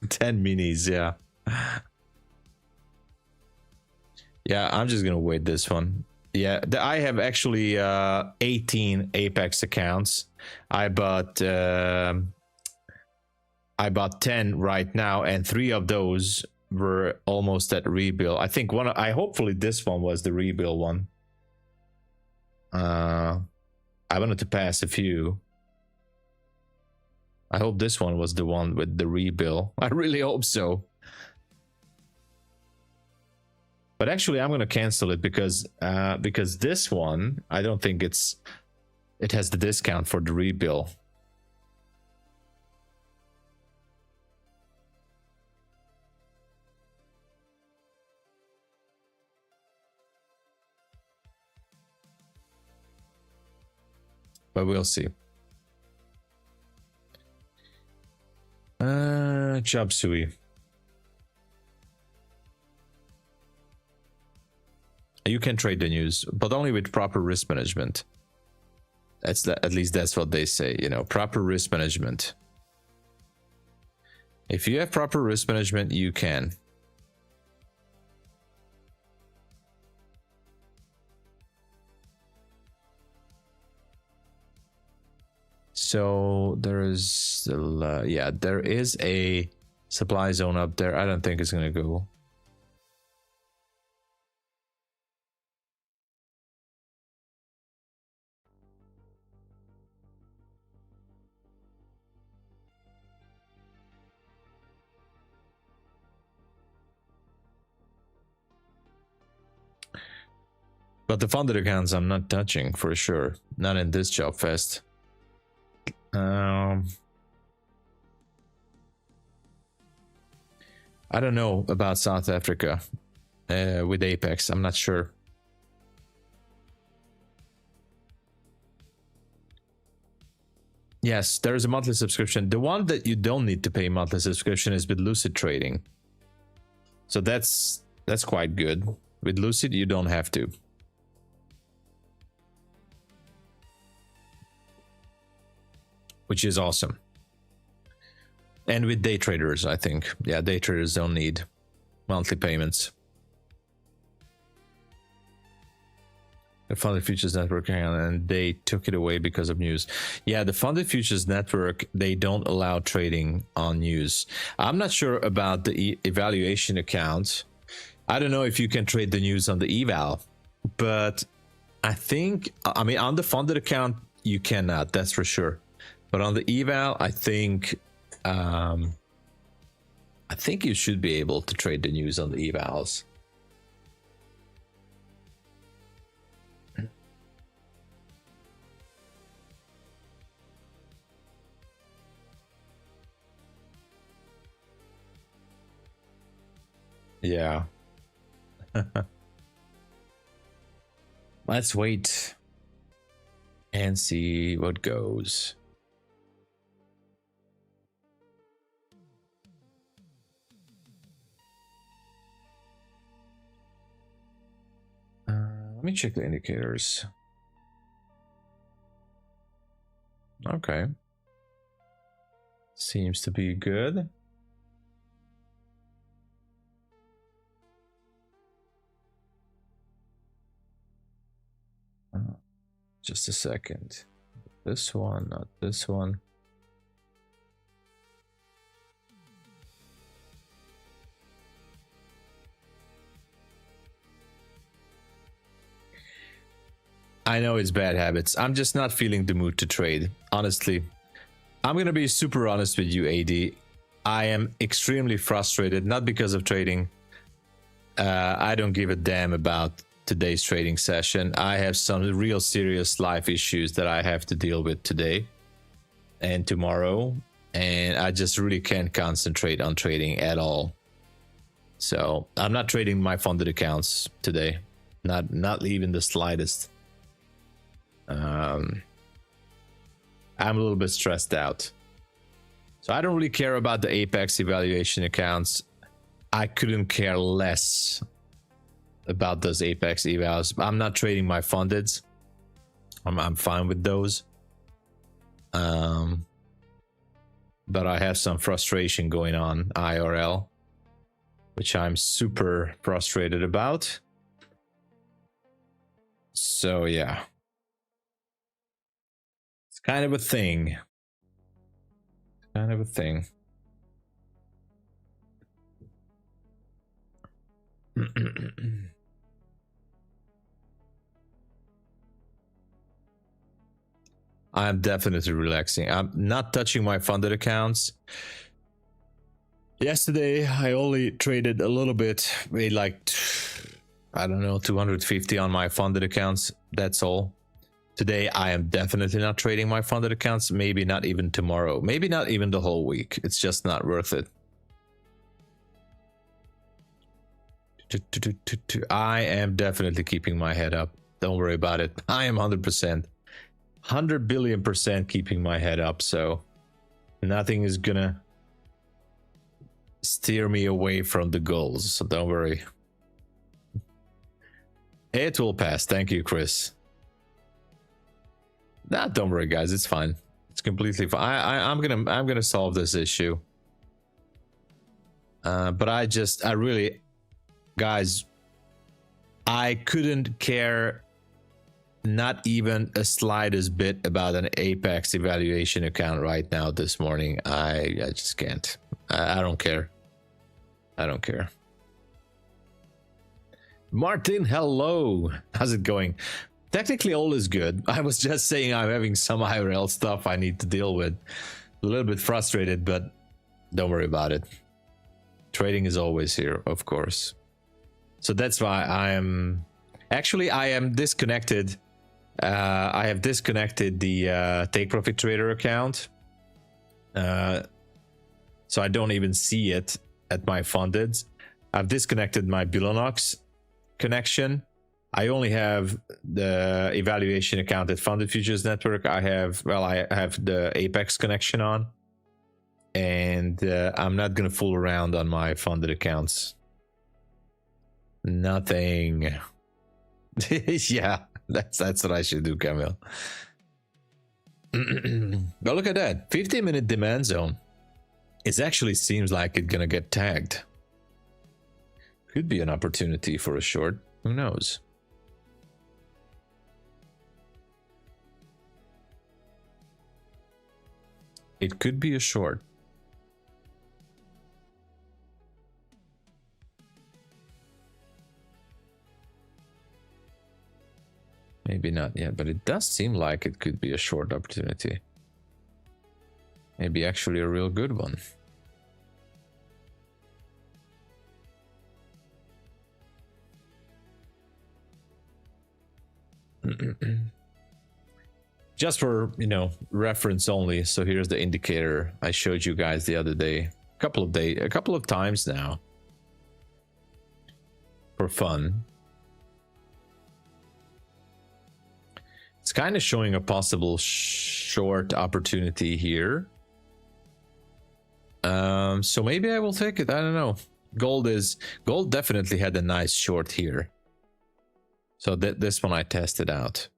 10 minis, yeah. Yeah, I'm just gonna wait this one. Yeah, I have actually 18 Apex accounts. I bought 10 right now, and 3 of those were almost at rebuild. I think hopefully this one was the rebuild one. I wanted to pass a few. I hope this one was the one with the rebuild. I really hope so. But actually, I'm going to cancel it because this one, I don't think it has the discount for the rebuild. But we'll see. Chop suey. You can trade the news, but only with proper risk management. At least that's what they say, you know, proper risk management. If you have proper risk management, you can. So there is, yeah, there is a supply zone up there. I don't think it's gonna go. But the funded accounts I'm not touching for sure. Not in this job fest. I don't know about South Africa with Apex. I'm not sure. Yes, there is a monthly subscription. The one that you don't need to pay monthly subscription is with Lucid Trading. So that's quite good. With Lucid, you don't have to. Which is awesome. And with DayTraders, I think. Yeah, DayTraders don't need monthly payments. The Funded Futures Network, and they took it away because of news. Yeah, the Funded Futures Network, they don't allow trading on news. I'm not sure about the evaluation account. I don't know if you can trade the news on the Eval, but I think, I mean, on the funded account, you cannot, that's for sure. But on the Eval, I think you should be able to trade the news on the Evals. Yeah. Let's wait and see what goes. Let me check the indicators. Okay. Seems to be good. Just a second. This one, not this one. I know it's bad habits. I'm just not feeling the mood to trade. Honestly, I'm going to be super honest with you, AD. I am extremely frustrated, not because of trading. I don't give a damn about today's trading session. I have some real serious life issues that I have to deal with today and tomorrow, and I just really can't concentrate on trading at all. So I'm not trading my funded accounts today, not even the slightest. I'm a little bit stressed out, so I don't really care about the Apex evaluation accounts. I couldn't care less about those Apex evals. I'm not trading my fundeds. I'm fine with those. But I have some frustration going on IRL, which I'm super frustrated about. So yeah, it's kind of a thing. Kind of a thing. I'm definitely relaxing. I'm not touching my funded accounts. Yesterday, I only traded a little bit, made like, I don't know, 250 on my funded accounts. That's all. Today, I am definitely not trading my funded accounts. Maybe not even tomorrow. Maybe not even the whole week. It's just not worth it. I am definitely keeping my head up. Don't worry about it. I am 100%. 100 billion% keeping my head up, so nothing is gonna steer me away from the goals, so don't worry. It will pass. Thank you, Chris. Nah, don't worry, guys. It's fine. It's completely fine. I'm gonna solve this issue. But I really, guys, I couldn't care not even a slightest bit about an Apex evaluation account right now this morning. I just can't. I don't care. I don't care. Martin, hello. How's it going? Technically all is good. I was just saying I'm having some IRL stuff I need to deal with. A little bit frustrated, but don't worry about it. Trading is always here, of course. So that's why I'm Actually, I am disconnected. I have disconnected the Take Profit Trader account. So I don't even see it at my funded. I've disconnected my Bulenox connection. I only have the evaluation account at Funded Futures Network. I have the Apex connection on. And I'm not going to fool around on my funded accounts. Nothing. Yeah, that's what I should do, Camille. But look at that. 15-minute demand zone. It actually seems like it's going to get tagged. Could be an opportunity for a short. Who knows? It could be a short. Maybe not yet, but it does seem like it could be a short opportunity. Maybe actually a real good one. Just for, you know, reference only. So here's the indicator I showed you guys the other day, a couple of times now, for fun. It's kind of showing a possible short opportunity here. So maybe I will take it. I don't know. Gold definitely had a nice short here. So this one I tested out.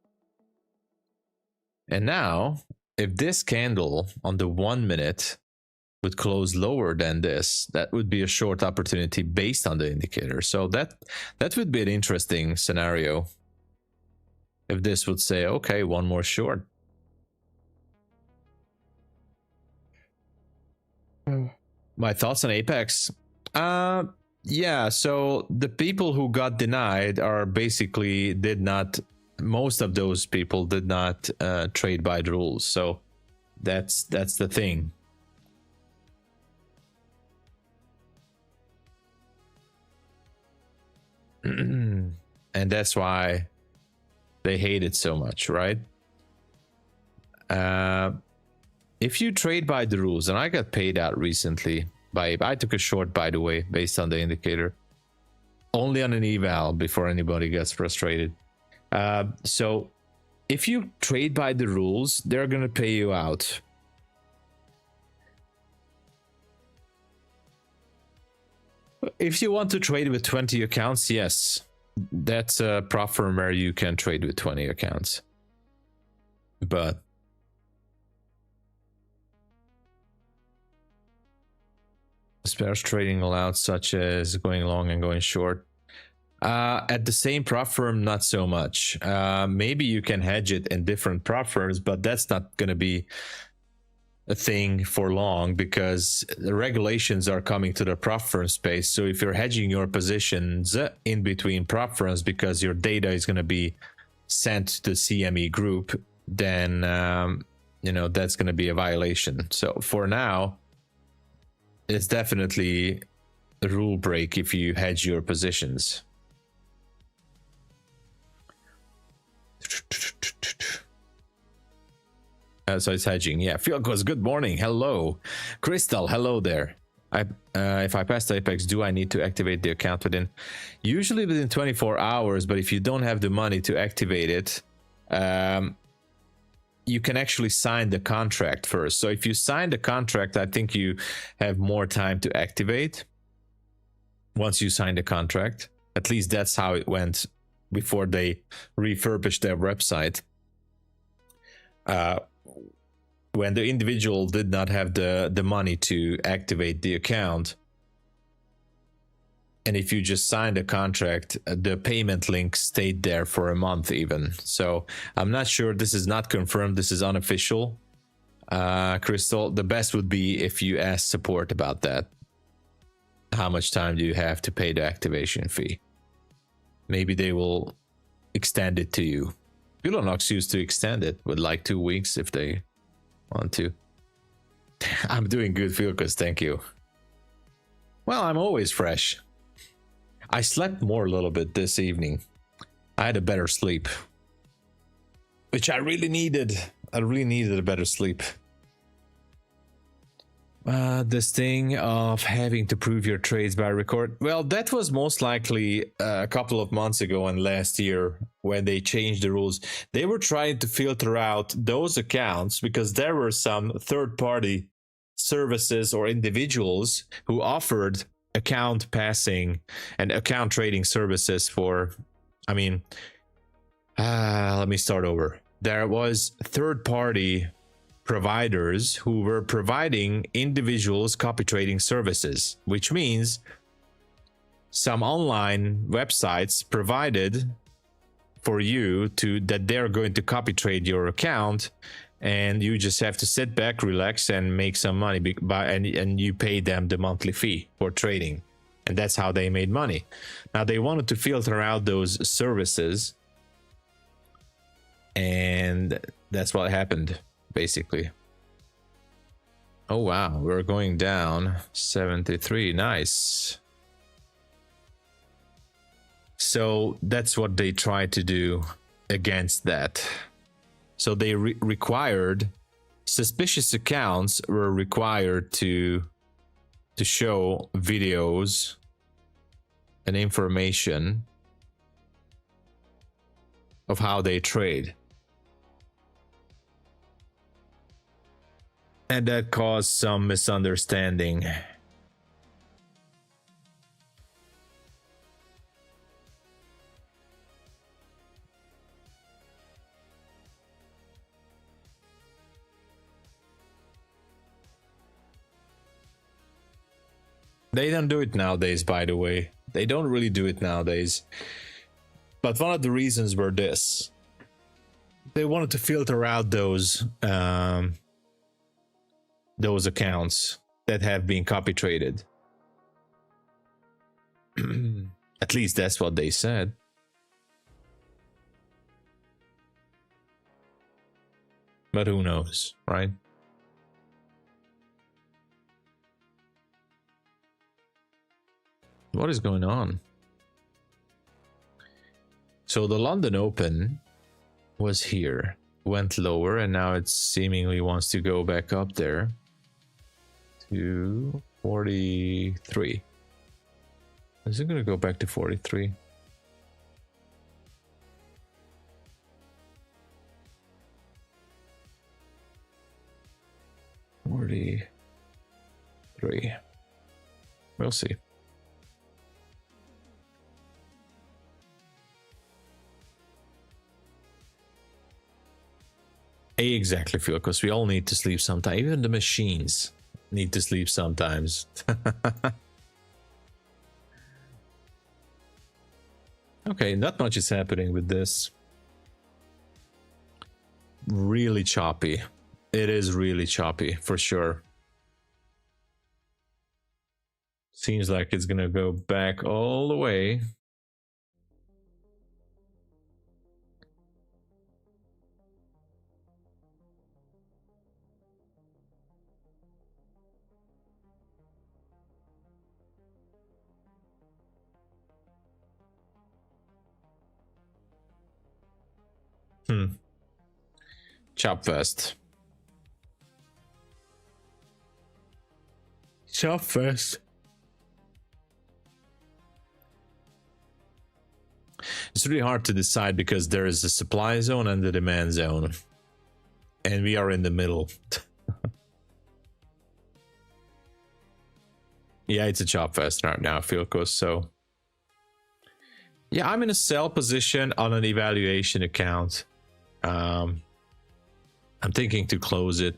And now, if this candle on the 1 minute would close lower than this, that would be a short opportunity based on the indicator. So that would be an interesting scenario. If this would say, okay, one more short. My thoughts on Apex? Yeah, so the people who got denied are basically most of those people did not trade by the rules. So that's the thing. And that's why they hate it so much, right? If you trade by the rules, and I got paid out recently I took a short, by the way, based on the indicator, only on an eval before anybody gets frustrated. So if you trade by the rules, they're gonna pay you out. If you want to trade with 20 accounts, yes, that's a prop firm where you can trade with 20 accounts. But spares trading allowed, such as going long and going short. At the same prop firm, not so much. Maybe you can hedge it in different prop firms, but that's not going to be a thing for long because the regulations are coming to the prop firm space. So if you're hedging your positions in between prop firms because your data is going to be sent to the CME group, then you know, that's going to be a violation. So for now, it's definitely a rule break if you hedge your positions. So it's hedging. Yeah, Philcos, good morning. Hello. Crystal, hello there. If I pass the Apex, do I need to activate the account usually within 24 hours, but if you don't have the money to activate it, you can actually sign the contract first. So if you sign the contract, I think you have more time to activate once you sign the contract. At least that's how it went before they refurbished their website. When the individual did not have the money to activate the account, and if you just signed a contract, the payment link stayed there for a month even. So I'm not sure. This is not confirmed. This is unofficial. Crystal, the best would be if you ask support about that. How much time do you have to pay the activation fee? Maybe they will extend it to you. Bulenox used to extend it with like 2 weeks if they want to. I'm doing good, Philcus. Thank you. Well, I'm always fresh. I slept more a little bit this evening. I had a better sleep, which I really needed. I really needed a better sleep. This thing of having to prove your trades by record, well, that was most likely a couple of months ago and last year when they changed the rules. They were trying to filter out those accounts because there were some third-party services or individuals who offered account passing and account trading services for, I mean, let me start over. There was third-party providers who were providing individuals copy trading services, which means some online websites provided for you to that they're going to copy trade your account, and you just have to sit back, relax, and make some money and you pay them the monthly fee for trading, and that's how they made money. Now they wanted to filter out those services, and that's what happened. Basically. Oh wow, we're going down 73. Nice. So that's what they tried to do against that. So they required, suspicious accounts were required to show videos and information of how they trade. And that caused some misunderstanding. They don't do it nowadays, by the way. They don't really do it nowadays. But one of the reasons were this. They wanted to filter out those accounts that have been copy traded. At least that's what they said. But who knows, right? What is going on? So the London Open was here, went lower, and now it seemingly wants to go back up there to 43. Is it going to go back to 43? We'll see. Exactly, Phil, because we all need to sleep sometime. Even the machines need to sleep sometimes. Okay, not much is happening with this. Really choppy. It is really choppy, for sure. Seems like it's gonna go back all the way. Chop fest. Chop fest. It's really hard to decide because there is a supply zone and the demand zone, and we are in the middle. Yeah, it's a chop fest right now, Philco. So yeah, I'm in a sell position on an evaluation account. I'm thinking to close it.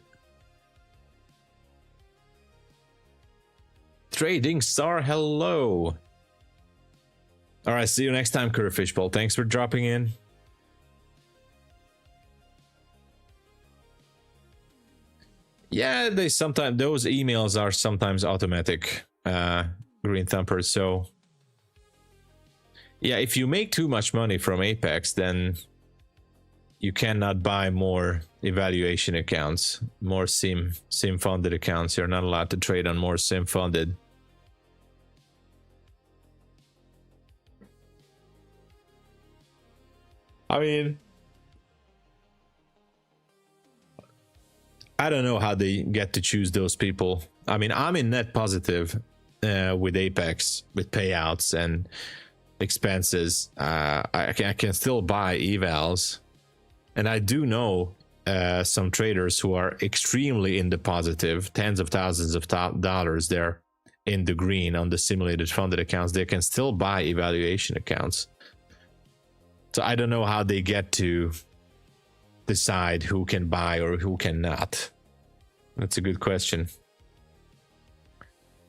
Trading Star, hello. All right, see you next time, Curve Fishbowl. Thanks for dropping in. Yeah, they sometimes, those emails are sometimes automatic, Green Thumper. So yeah, if you make too much money from Apex, then you cannot buy more evaluation accounts, more sim funded accounts. You're not allowed to trade on more sim funded. I mean, I don't know how they get to choose those people. I mean, I'm in net positive with Apex, with payouts and expenses. I can still buy evals, and I do know some traders who are extremely in the positive, tens of thousands of dollars there in the green on the simulated funded accounts. They can still buy evaluation accounts. So I don't know how they get to decide who can buy or who cannot. That's a good question.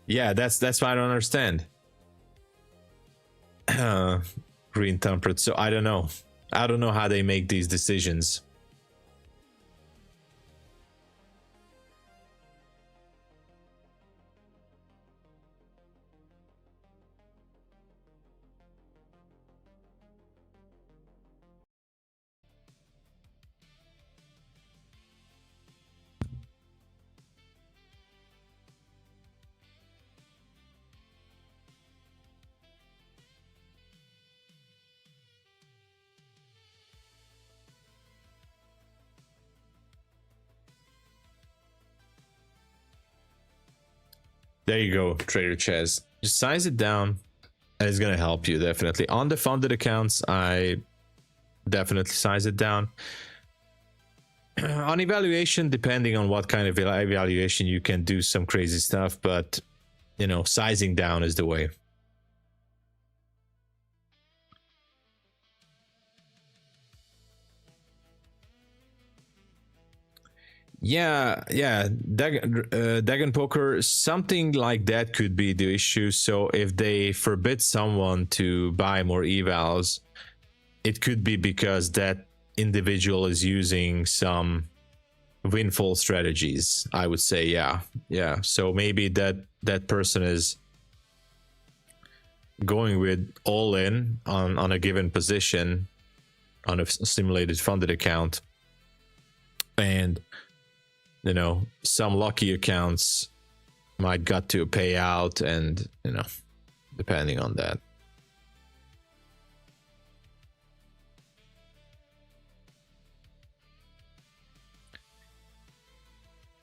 Yeah, that's what I don't understand. Green temperate. So I don't know how they make these decisions. There you go, Trader Chess. Just size it down, and it's gonna help you definitely. On the funded accounts, I definitely size it down. On evaluation, depending on what kind of evaluation, you can do some crazy stuff, but you know, sizing down is the way. Yeah, Dagon Poker, something like that could be the issue. So if they forbid someone to buy more evals, it could be because that individual is using some windfall strategies, I would say. Yeah, so maybe that person is going with all in on a given position on a simulated funded account, and you know, some lucky accounts might got to a payout, and you know, depending on that.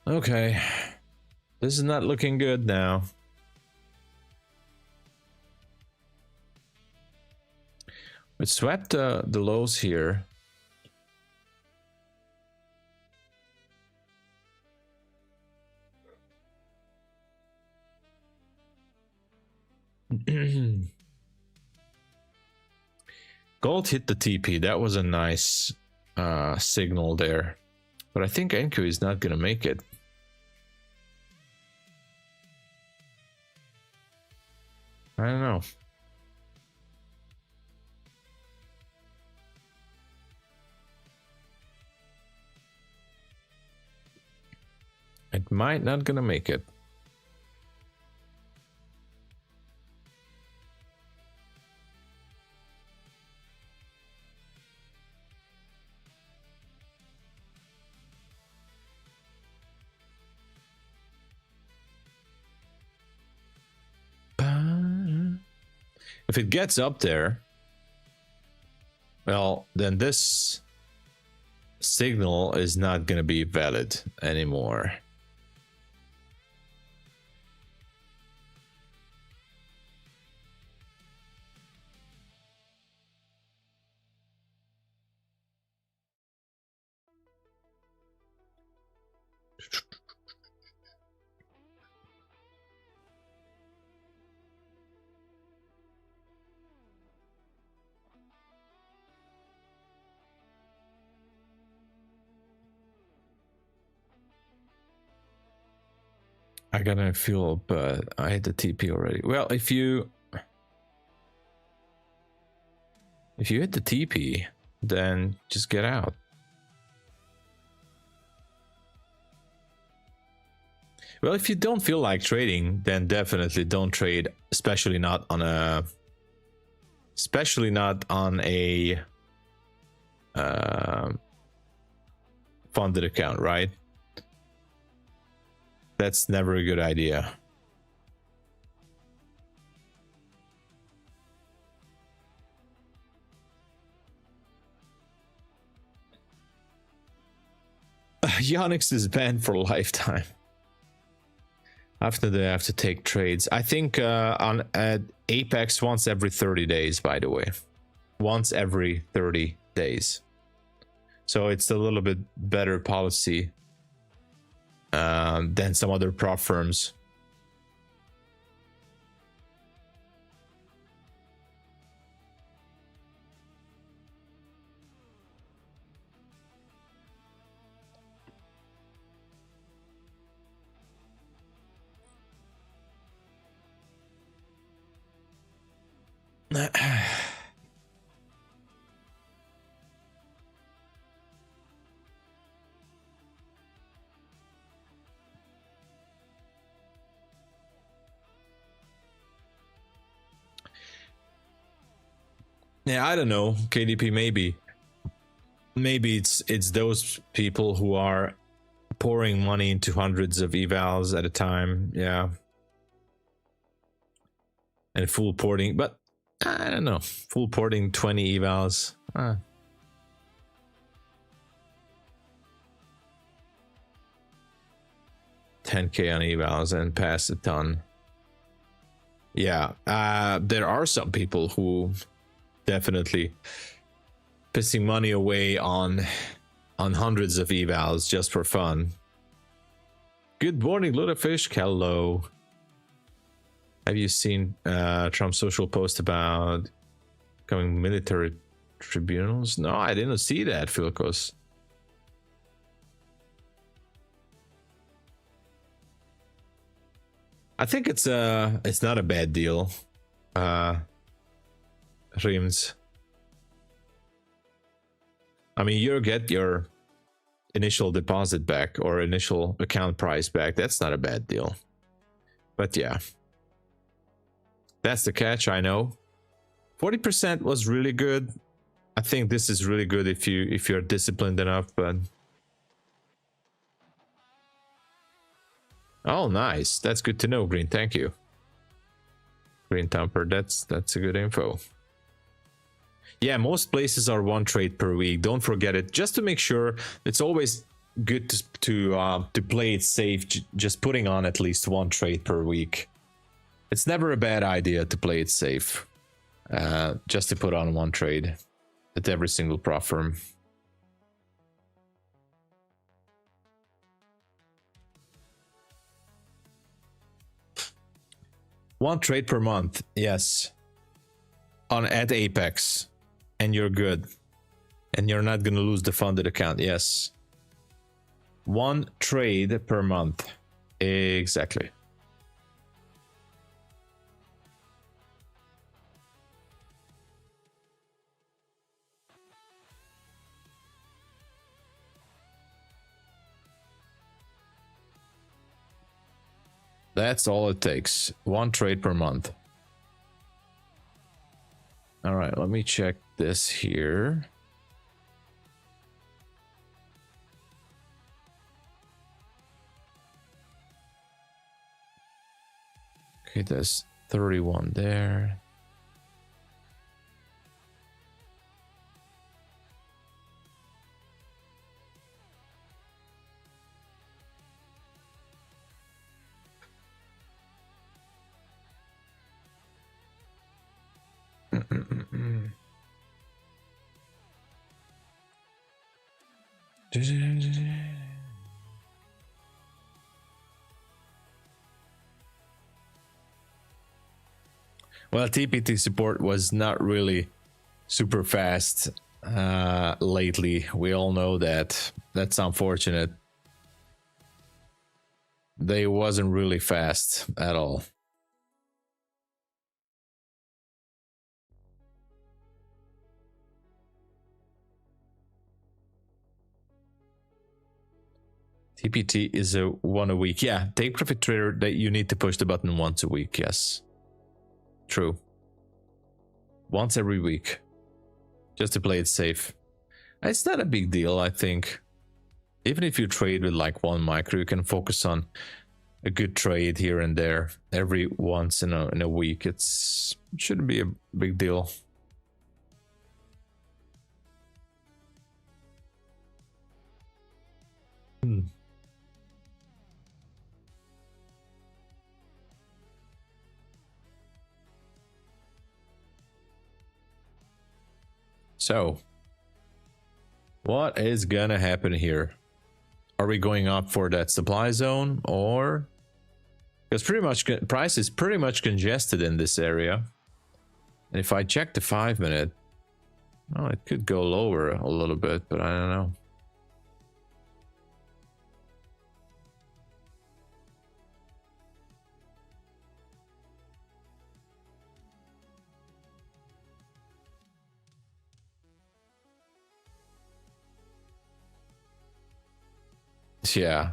Okay, this is not looking good now. We swept the lows here. Gold hit the TP. That was a nice signal there, but I think Enku is not gonna make it. I don't know. It might not gonna make it. If it gets up there, well, then this signal is not going to be valid anymore. I got a fuel, but I hit the TP already. Well, if you hit the TP, then just get out. Well, if you don't feel like trading, then definitely don't trade, especially not on a funded account, right? That's never a good idea. Yonex is banned for a lifetime. After they have to take trades. I think on Apex once every 30 days, by the way. Once every 30 days. So it's a little bit better policy than some other prop firms. Yeah, I don't know. KDP, maybe it's those people who are pouring money into hundreds of evals at a time. Yeah, and full porting, but I don't know, full porting 20 evals. 10k on evals and pass a ton. Yeah, there are some people who definitely pissing money away on hundreds of evals just for fun. Good morning, Ludafish. Hello. Have you seen Trump's social post about coming military tribunals? No, I didn't see that, Philcos. I think it's not a bad deal. Rims. I mean, you get your initial deposit back or initial account price back. That's not a bad deal. But yeah, that's the catch. I know 40% was really good. I think this is really good if you're disciplined enough. But oh, nice. That's good to know, Green. Thank you, Green Thumper. That's a good info. Yeah, most places are one trade per week. Don't forget it. Just to make sure, it's always good to play it safe. Just putting on at least one trade per week. It's never a bad idea to play it safe. Just to put on one trade at every single prop firm. One trade per month, yes. At Apex. And you're good. And you're not going to lose the funded account. Yes. One trade per month. Exactly. That's all it takes. One trade per month. All right, let me check this here. Okay, there's 31 there. Well, TPT support was not really super fast lately. We all know that. That's unfortunate. They wasn't really fast at all. TPT is a one a week. Yeah, take profit trader that you need to push the button once a week. Yes. True. Once every week. Just to play it safe. It's not a big deal, I think. Even if you trade with like one micro, you can focus on a good trade here and there every once in a week. It shouldn't be a big deal. So what is gonna happen here? Are we going up for that supply zone, or because pretty much price is pretty much congested in this area? And if I check the 5-minute, oh, it could go lower a little bit, but I don't know. Yeah.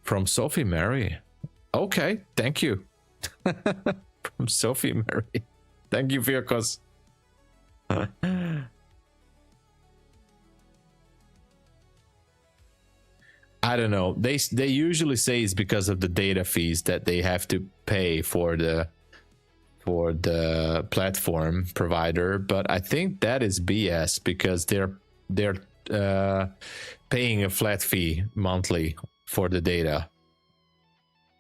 From Sophie Mary. Okay, thank you. From Sophie Mary. Thank you, Virkos. I don't know. They usually say it's because of the data fees that they have to pay for the platform provider, but I think that is BS because they're paying a flat fee monthly for the data,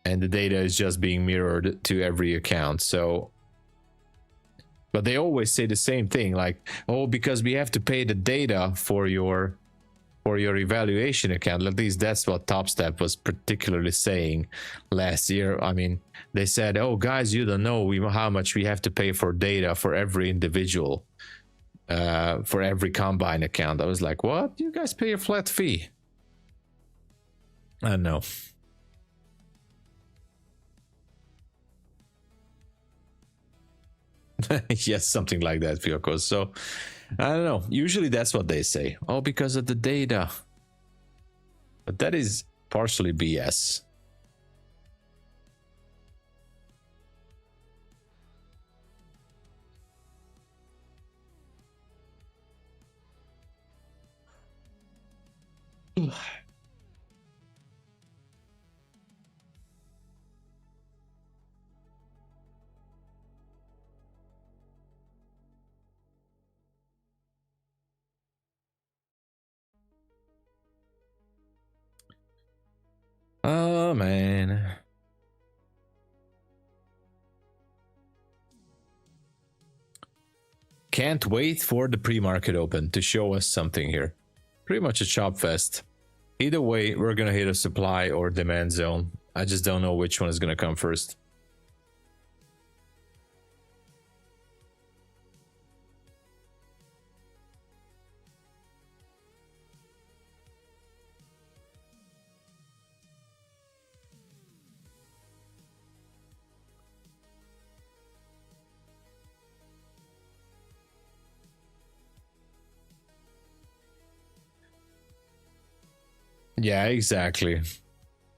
and the data is just being mirrored to every account. So, but they always say the same thing, like, oh, because we have to pay the data for your evaluation account. At least that's what TopStep was particularly saying last year. I mean, they said, oh guys, you don't know how much we have to pay for data for every individual, for every combine account. I was like, what? You guys pay a flat fee? I know. Yes, something like that, Fiocos. So I don't know. Usually that's what they say. Oh, because of the data. But that is partially BS. Oh man. Can't wait for the pre-market open to show us something here. Pretty much a chop fest. Either way, we're gonna hit a supply or demand zone. I just don't know which one is gonna come first. Yeah, exactly.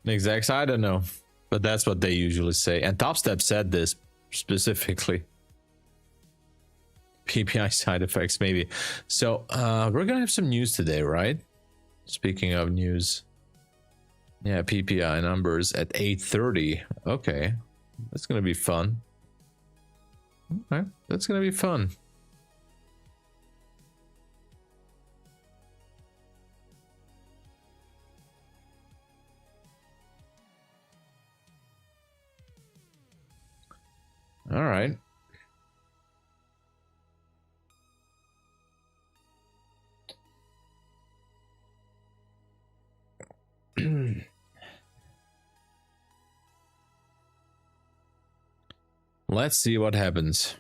Exactly. I don't know, but that's what they usually say. And TopStep said this specifically. PPI side effects, maybe. So we're gonna have some news today, right? Speaking of news, yeah, PPI numbers at 8:30. Okay, that's gonna be fun. Okay, that's gonna be fun. All right. Let's see what happens.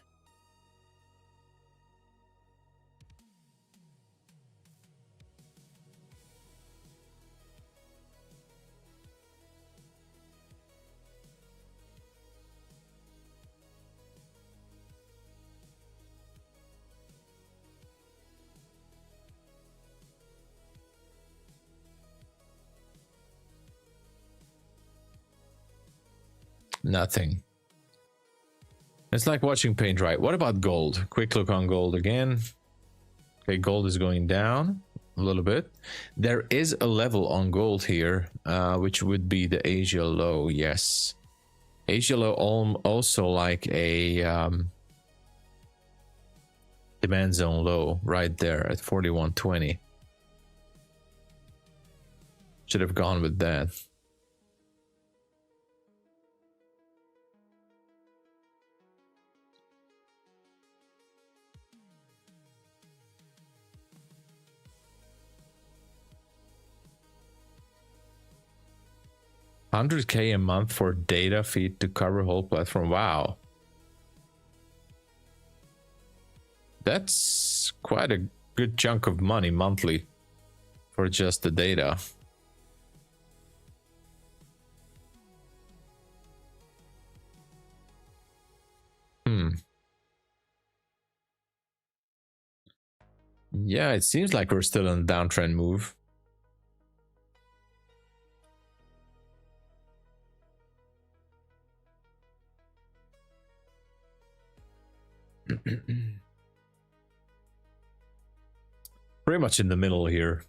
Nothing. It's like watching paint dry. What about gold? Quick look on gold again. Okay, gold is going down a little bit. There is a level on gold here, which would be the Asia low. Yes, Asia low also like a demand zone low right there at 41.20. Should have gone with that. 100K a month for data feed to cover whole platform. Wow. That's quite a good chunk of money monthly for just the data. Yeah, it seems like we're still on a downtrend move. Pretty much in the middle here.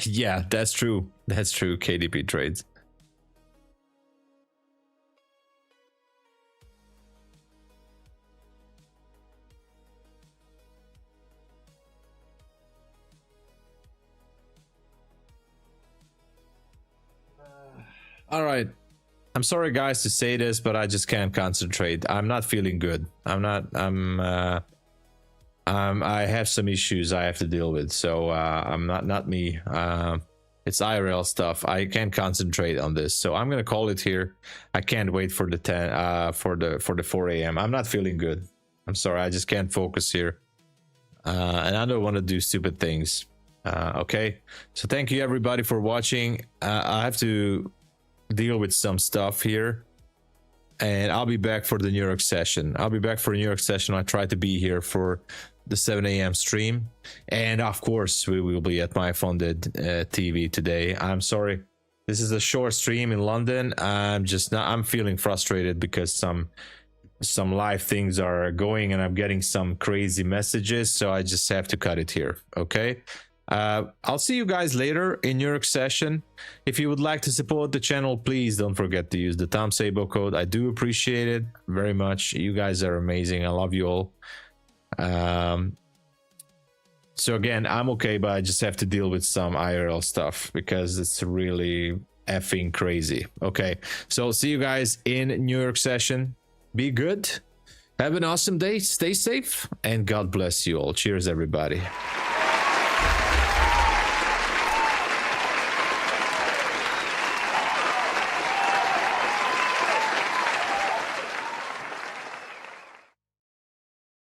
Yeah, that's true. That's true. KDP trades. All right. I'm sorry guys to say this, but I just can't concentrate. I'm not feeling good. I have some issues I have to deal with, so I'm not me. It's IRL stuff. I can't concentrate on this, so I'm gonna call it here. I can't wait for the 10 for the 4 a.m. I'm not feeling good. I'm sorry, I just can't focus here, and I don't want to do stupid things. Okay, so thank you everybody for watching. I have to deal with some stuff here, and I'll be back for the New York session. I try to be here for the 7 a.m. stream, and of course we will be at MyFunded TV today. I'm sorry, this is a short stream in London. I'm feeling frustrated because some live things are going and I'm getting some crazy messages, so I just have to cut it here. Okay, I'll see you guys later in New York session. If you would like to support the channel, please don't forget to use the TOMSABO code. I do appreciate it very much. You guys are amazing. I love you all. So again, I'm okay, but I just have to deal with some IRL stuff because it's really effing crazy. Okay, so see you guys in New York session. Be good, have an awesome day, stay safe, and God bless you all. Cheers everybody.